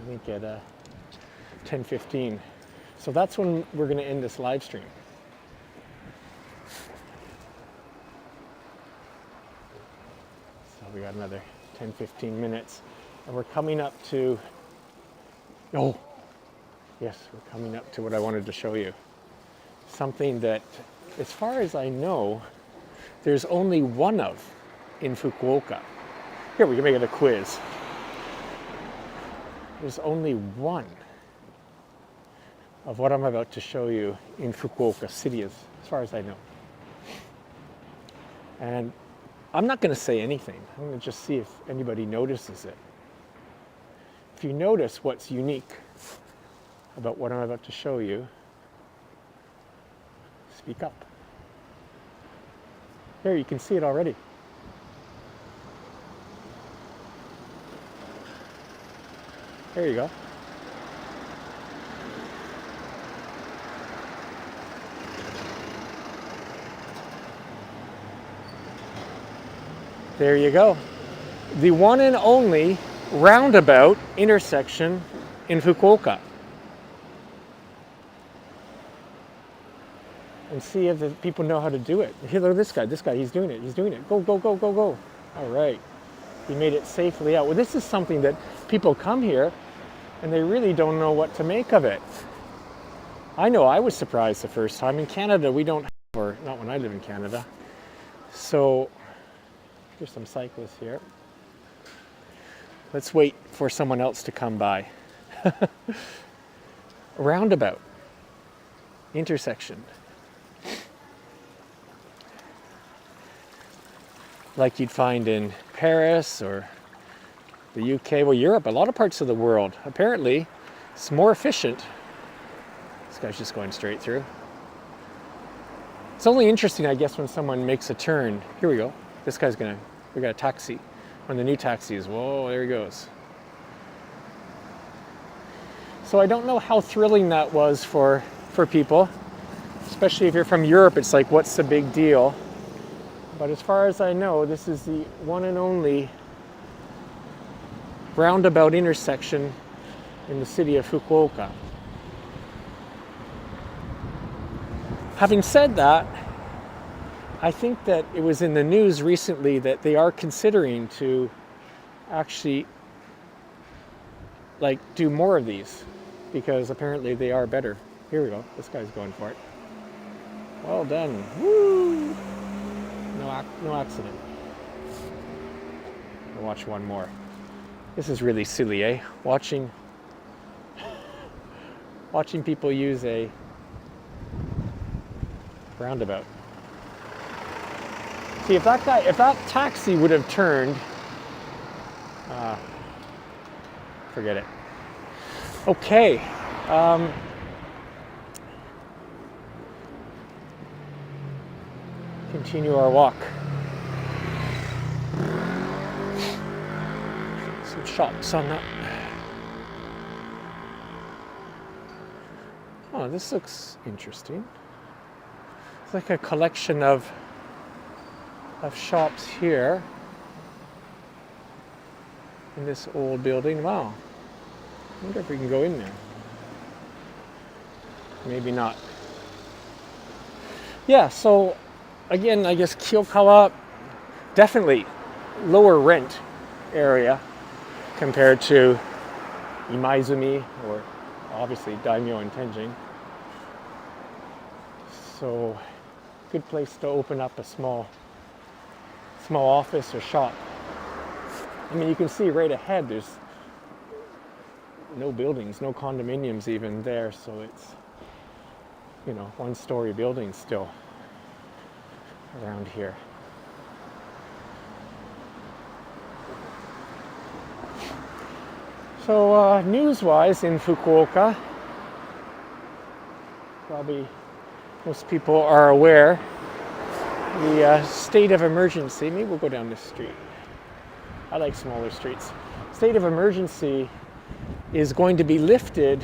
I think at 10:15. So that's when we're going to end this live stream. So we got another 10-15 minutes, and we're coming up to, oh yes, we're coming up to what I wanted to show you. Something that, as far as I know, there's only one of in Fukuoka. Here, we can make it a quiz. There's only one of what I'm about to show you in Fukuoka City, as far as I know. And I'm not going to say anything. I'm going to just see if anybody notices it. If you notice what's unique about what I'm about to show you, speak up. There, you can see it already. There you go. There you go. The one and only roundabout intersection in Fukuoka. And see if the people know how to do it. Here, look at this guy, he's doing it. Go, go, go, go, go. All right. He made it safely out. Well, this is something that people come here and they really don't know what to make of it. I know I was surprised the first time. In Canada, we don't have, or not when I live in Canada, So there's some cyclists here. Let's wait for someone else to come by. Roundabout. Intersection. Like you'd find in Paris or the UK, well, Europe, a lot of parts of the world. Apparently, it's more efficient. This guy's just going straight through. It's only interesting, I guess, when someone makes a turn. Here we go. This guy's we got a taxi. One of the new taxis. Whoa, there he goes. So I don't know how thrilling that was for people. Especially if you're from Europe, it's like, what's the big deal? But as far as I know, this is the one and only roundabout intersection in the city of Fukuoka. Having said that, I think that it was in the news recently that they are considering to actually do more of these, because apparently they are better. Here we go. This guy's going for it. Well done. Woo! No accident. I'll watch one more. This is really silly, eh? Watching people use a roundabout. See, if that taxi would have turned, forget it. Okay. Continue our walk. Some shops on that. Oh, this looks interesting. It's like a collection of shops here in this old building. Wow. I wonder if we can go in there. Maybe not. Yeah, so again, I guess Kiyokawa, definitely lower rent area compared to Imaizumi or obviously Daimyo and Tenjin. So good place to open up a small office or shop. I mean, you can see right ahead there's no buildings, no condominiums even there, so it's, one-story buildings still around here. So news-wise in Fukuoka, probably most people are aware, the state of emergency, maybe we'll go down this street. I like smaller streets. State of emergency is going to be lifted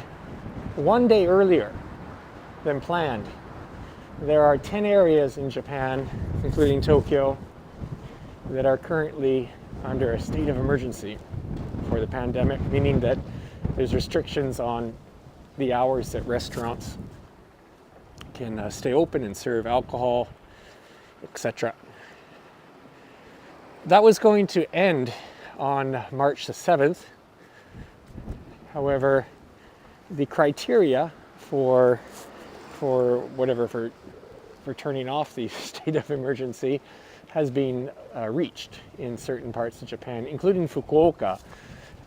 one day earlier than planned. There are 10 areas in Japan, including Tokyo, that are currently under a state of emergency for the pandemic, meaning that there's restrictions on the hours that restaurants can stay open and serve alcohol, etc. That was going to end on March the 7th. However, the criteria for turning off the state of emergency has been reached in certain parts of Japan, including Fukuoka.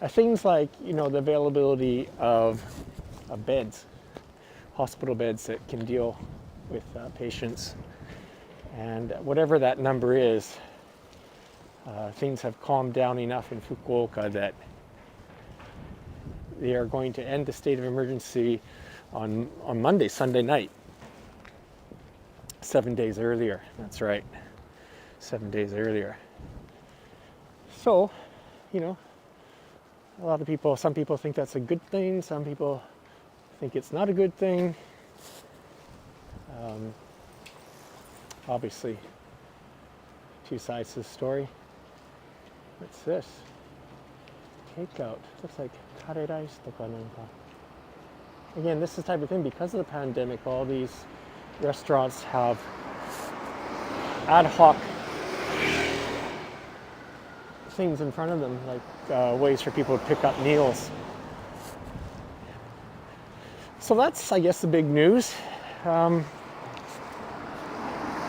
Things like, the availability of beds, hospital beds that can deal with patients, and whatever that number is, things have calmed down enough in Fukuoka that they are going to end the state of emergency on Monday, Sunday night. 7 days earlier, that's right, 7 days earlier. So, some people think that's a good thing, some people think it's not a good thing. Obviously, two sides to the story. What's this? Takeout. Looks like kare rice toka nanka. Again, this is the type of thing, because of the pandemic, all these restaurants have ad hoc things in front of them, like ways for people to pick up meals. So that's, I guess, the big news.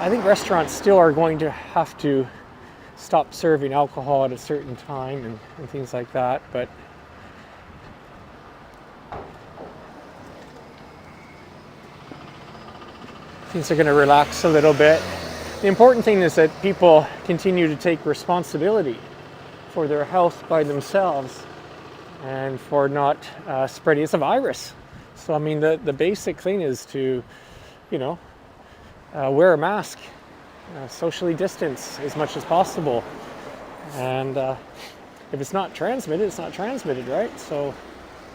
I think restaurants still are going to have to stop serving alcohol at a certain time and things like that, but things are going to relax a little bit. The important thing is that people continue to take responsibility for their health by themselves and for not spreading. It's a virus. So, I mean, the basic thing is to, wear a mask, socially distance as much as possible. And if it's not transmitted, it's not transmitted, right? So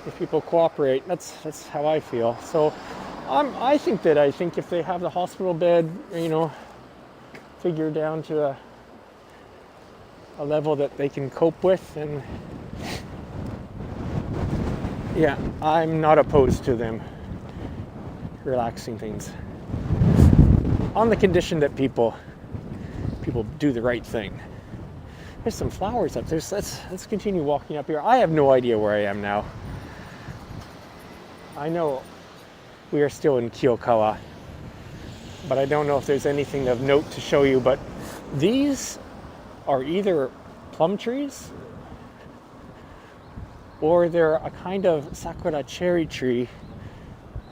if people cooperate, that's how I feel. So I think if they have the hospital bed, figure down to a level that they can cope with, and yeah, I'm not opposed to them relaxing things on the condition that people do the right thing. There's some flowers up there. So let's continue walking up here. I have no idea where I am now. I know we are still in Kiyokawa, but I don't know if there's anything of note to show you. But these are either plum trees or they're a kind of sakura cherry tree,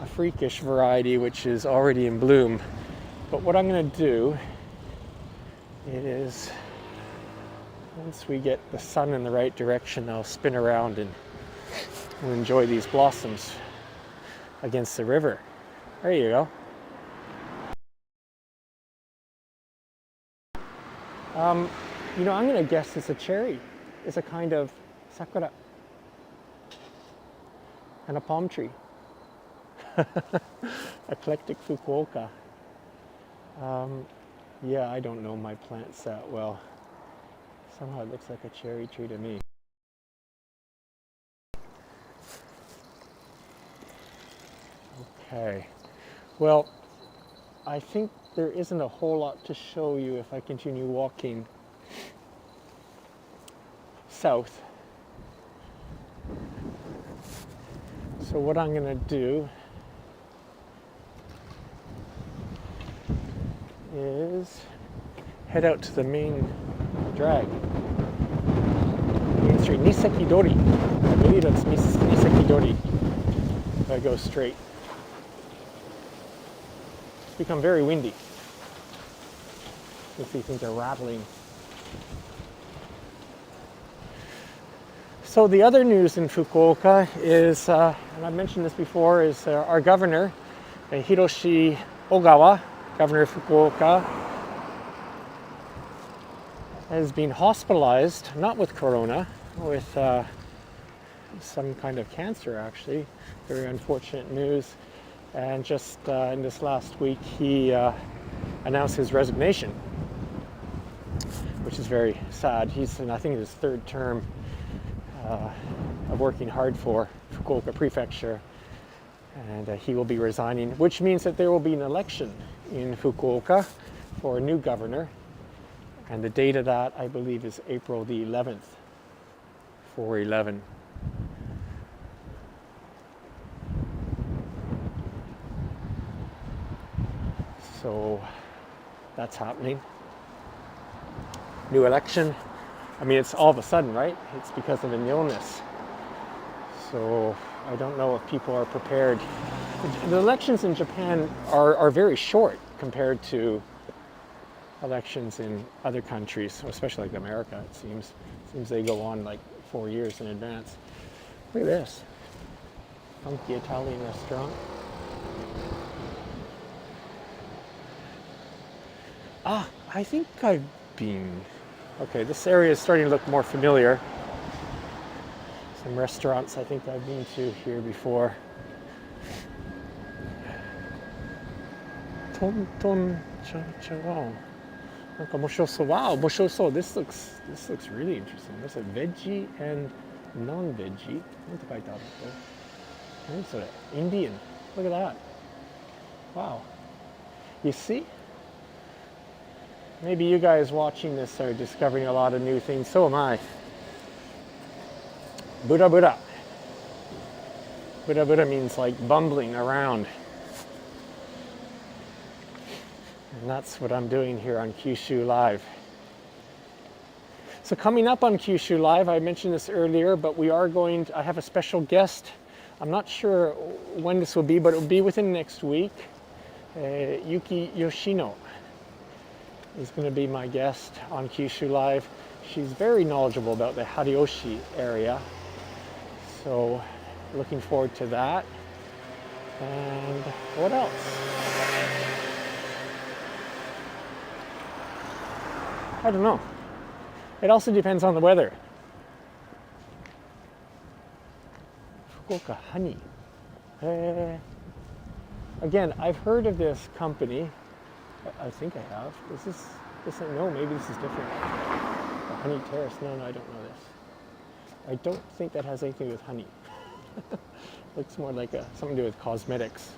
a freakish variety which is already in bloom. But what I'm going to do is, once we get the sun in the right direction, I'll spin around and we'll enjoy these blossoms against the river. There you go. I'm going to guess it's a cherry. It's a kind of sakura and a palm tree. Eclectic Fukuoka. Yeah, I don't know my plants that well. Somehow it looks like a cherry tree to me. Okay. Well, I think there isn't a whole lot to show you if I continue walking south. So what I'm going to do is head out to the main drag. Main Street, Niseki Dori. I believe that's Niseki Dori. If I go straight. It's become very windy. You see things are rattling. So the other news in Fukuoka is, and I've mentioned this before, is our governor, Hiroshi Ogawa, governor of Fukuoka, has been hospitalized, not with corona, with some kind of cancer actually. Very unfortunate news. And just in this last week, he announced his resignation, which is very sad. He's in, I think, his third term of working hard for Fukuoka Prefecture, and he will be resigning, which means that there will be an election in Fukuoka for a new governor, and the date of that, I believe, is April the 11th, 4/11. So that's happening. New election. I mean, it's all of a sudden, right? It's because of an illness. So I don't know if people are prepared. The elections in Japan are very short compared to elections in other countries, especially like America, it seems. It seems they go on like 4 years in advance. Look at this. Funky Italian restaurant. Ah, I think I've been... Okay, this area is starting to look more familiar. Some restaurants I think I've been to here before. Ton Ton Chao. Wow, 面白そう. This looks really interesting. There's a veggie and non-veggie. なんて書いてあるの? 何それ? Indian. Look at that. Wow. You see? Maybe you guys watching this are discovering a lot of new things. So am I. Buddha Buddha. Buddha Buddha means like bumbling around. And that's what I'm doing here on Kyushu Live. So coming up on Kyushu Live, I mentioned this earlier, but I have a special guest. I'm not sure when this will be, but it will be within next week. Yuki Yoshino is going to be my guest on Kyushu Live. She's very knowledgeable about the Hideyoshi area. So looking forward to that. And what else? I don't know. It also depends on the weather. Fukuoka honey. Again, I've heard of this company. I think I have. No, maybe this is different. The honey terrace. No, I don't know this. I don't think that has anything to do with honey. Looks more like something to do with cosmetics.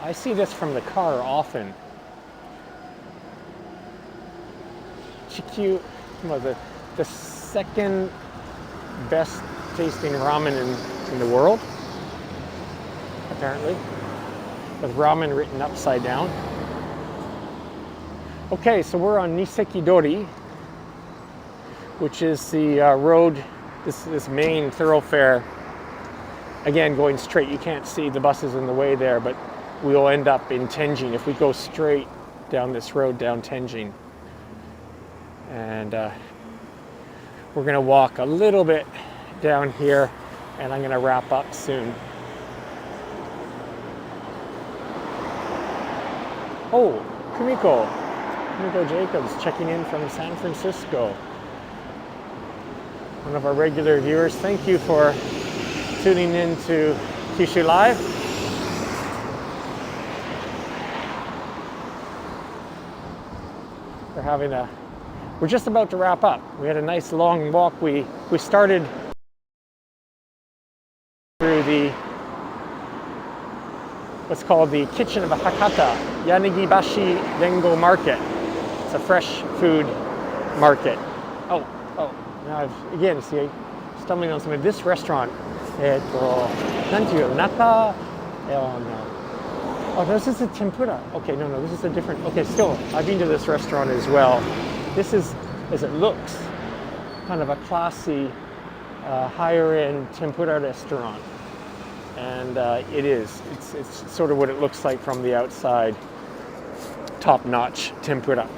I see this from the car often. Chikyu, the second best tasting ramen in the world, apparently, with ramen written upside down. Okay, so we're on Nisekidori, which is the road, this main thoroughfare. Again, going straight. You can't see the buses in the way there, but we'll end up in Tenjin if we go straight down this road down Tenjin. And we're going to walk a little bit down here, and I'm going to wrap up soon. Oh, Kumiko Jacobs checking in from San Francisco. One of our regular viewers. Thank you for tuning in to Kyushu Live. We're just about to wrap up. We had a nice long walk. We started through what's called the kitchen of a Hakata, Yanagibashi Rengo Market. It's a fresh food market. Oh, now I'm stumbling on something. This restaurant, Oh, this is a tempura. Okay, no, this is a different. Okay, still, I've been to this restaurant as well. This is, as it looks, kind of a classy, higher-end tempura restaurant, and it is. It's sort of what it looks like from the outside. Top-notch tempura.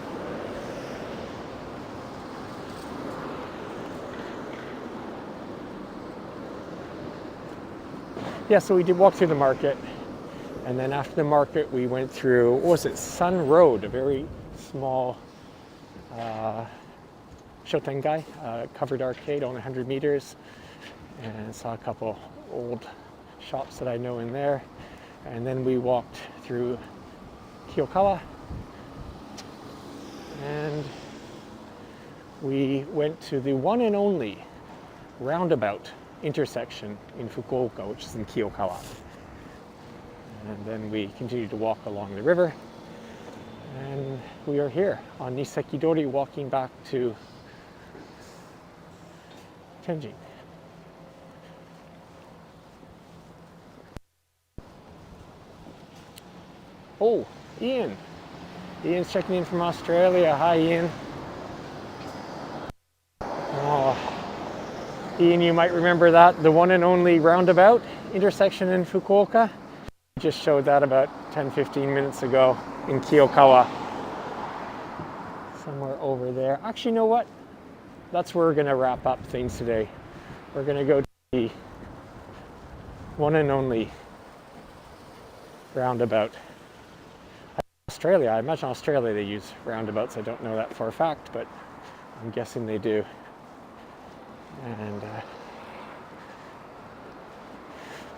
Yeah, so we did walk through the market. And then after the market, we went through, Sun Road, a very small shotengai, covered arcade, only 100 meters, and saw a couple old shops that I know in there. And then we walked through Kiyokawa, and we went to the one and only roundabout intersection in Fukuoka, which is in Kiyokawa. And then we continued to walk along the river, and we are here on Nisekidori walking back to Tenjin. Oh, Ian. Ian's checking in from Australia. Hi, Ian. Oh, Ian, you might remember that, the one and only roundabout intersection in Fukuoka. Just showed that about 10-15 minutes ago in Kiyokawa. Somewhere over there. Actually, you know what? That's where we're going to wrap up things today. We're going to go to the one and only roundabout. Australia, I imagine Australia they use roundabouts. I don't know that for a fact, but I'm guessing they do. And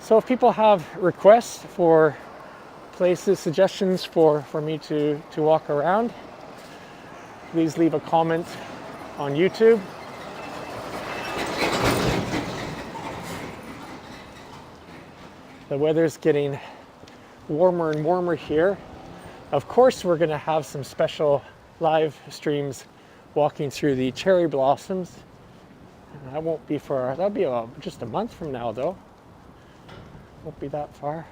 so if people have requests for places, suggestions for me to walk around, please leave a comment on YouTube. The weather's getting warmer and warmer here. Of course, we're going to have some special live streams walking through the cherry blossoms. That won't be that'll be just a month from now, though. Won't be that far.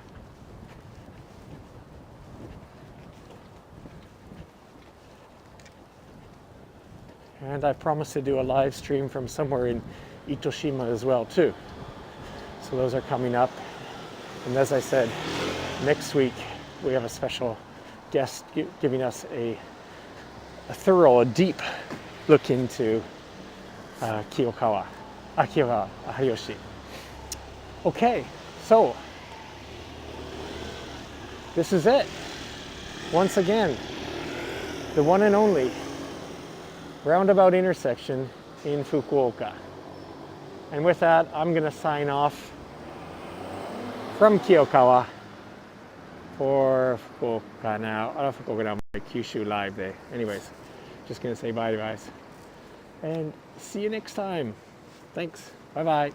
And I promised to do a live stream from somewhere in Itoshima as well too. So those are coming up. And as I said, next week we have a special guest giving us a deep look into Kiyokawa, Ariyoshi. Okay, so this is it. Once again, the one and only roundabout intersection in Fukuoka. And with that, I'm going to sign off from Kiyokawa for Fukuoka now. Fukuoka now, my Kyushu live day. Anyways, just going to say bye, guys. And see you next time. Thanks. Bye-bye.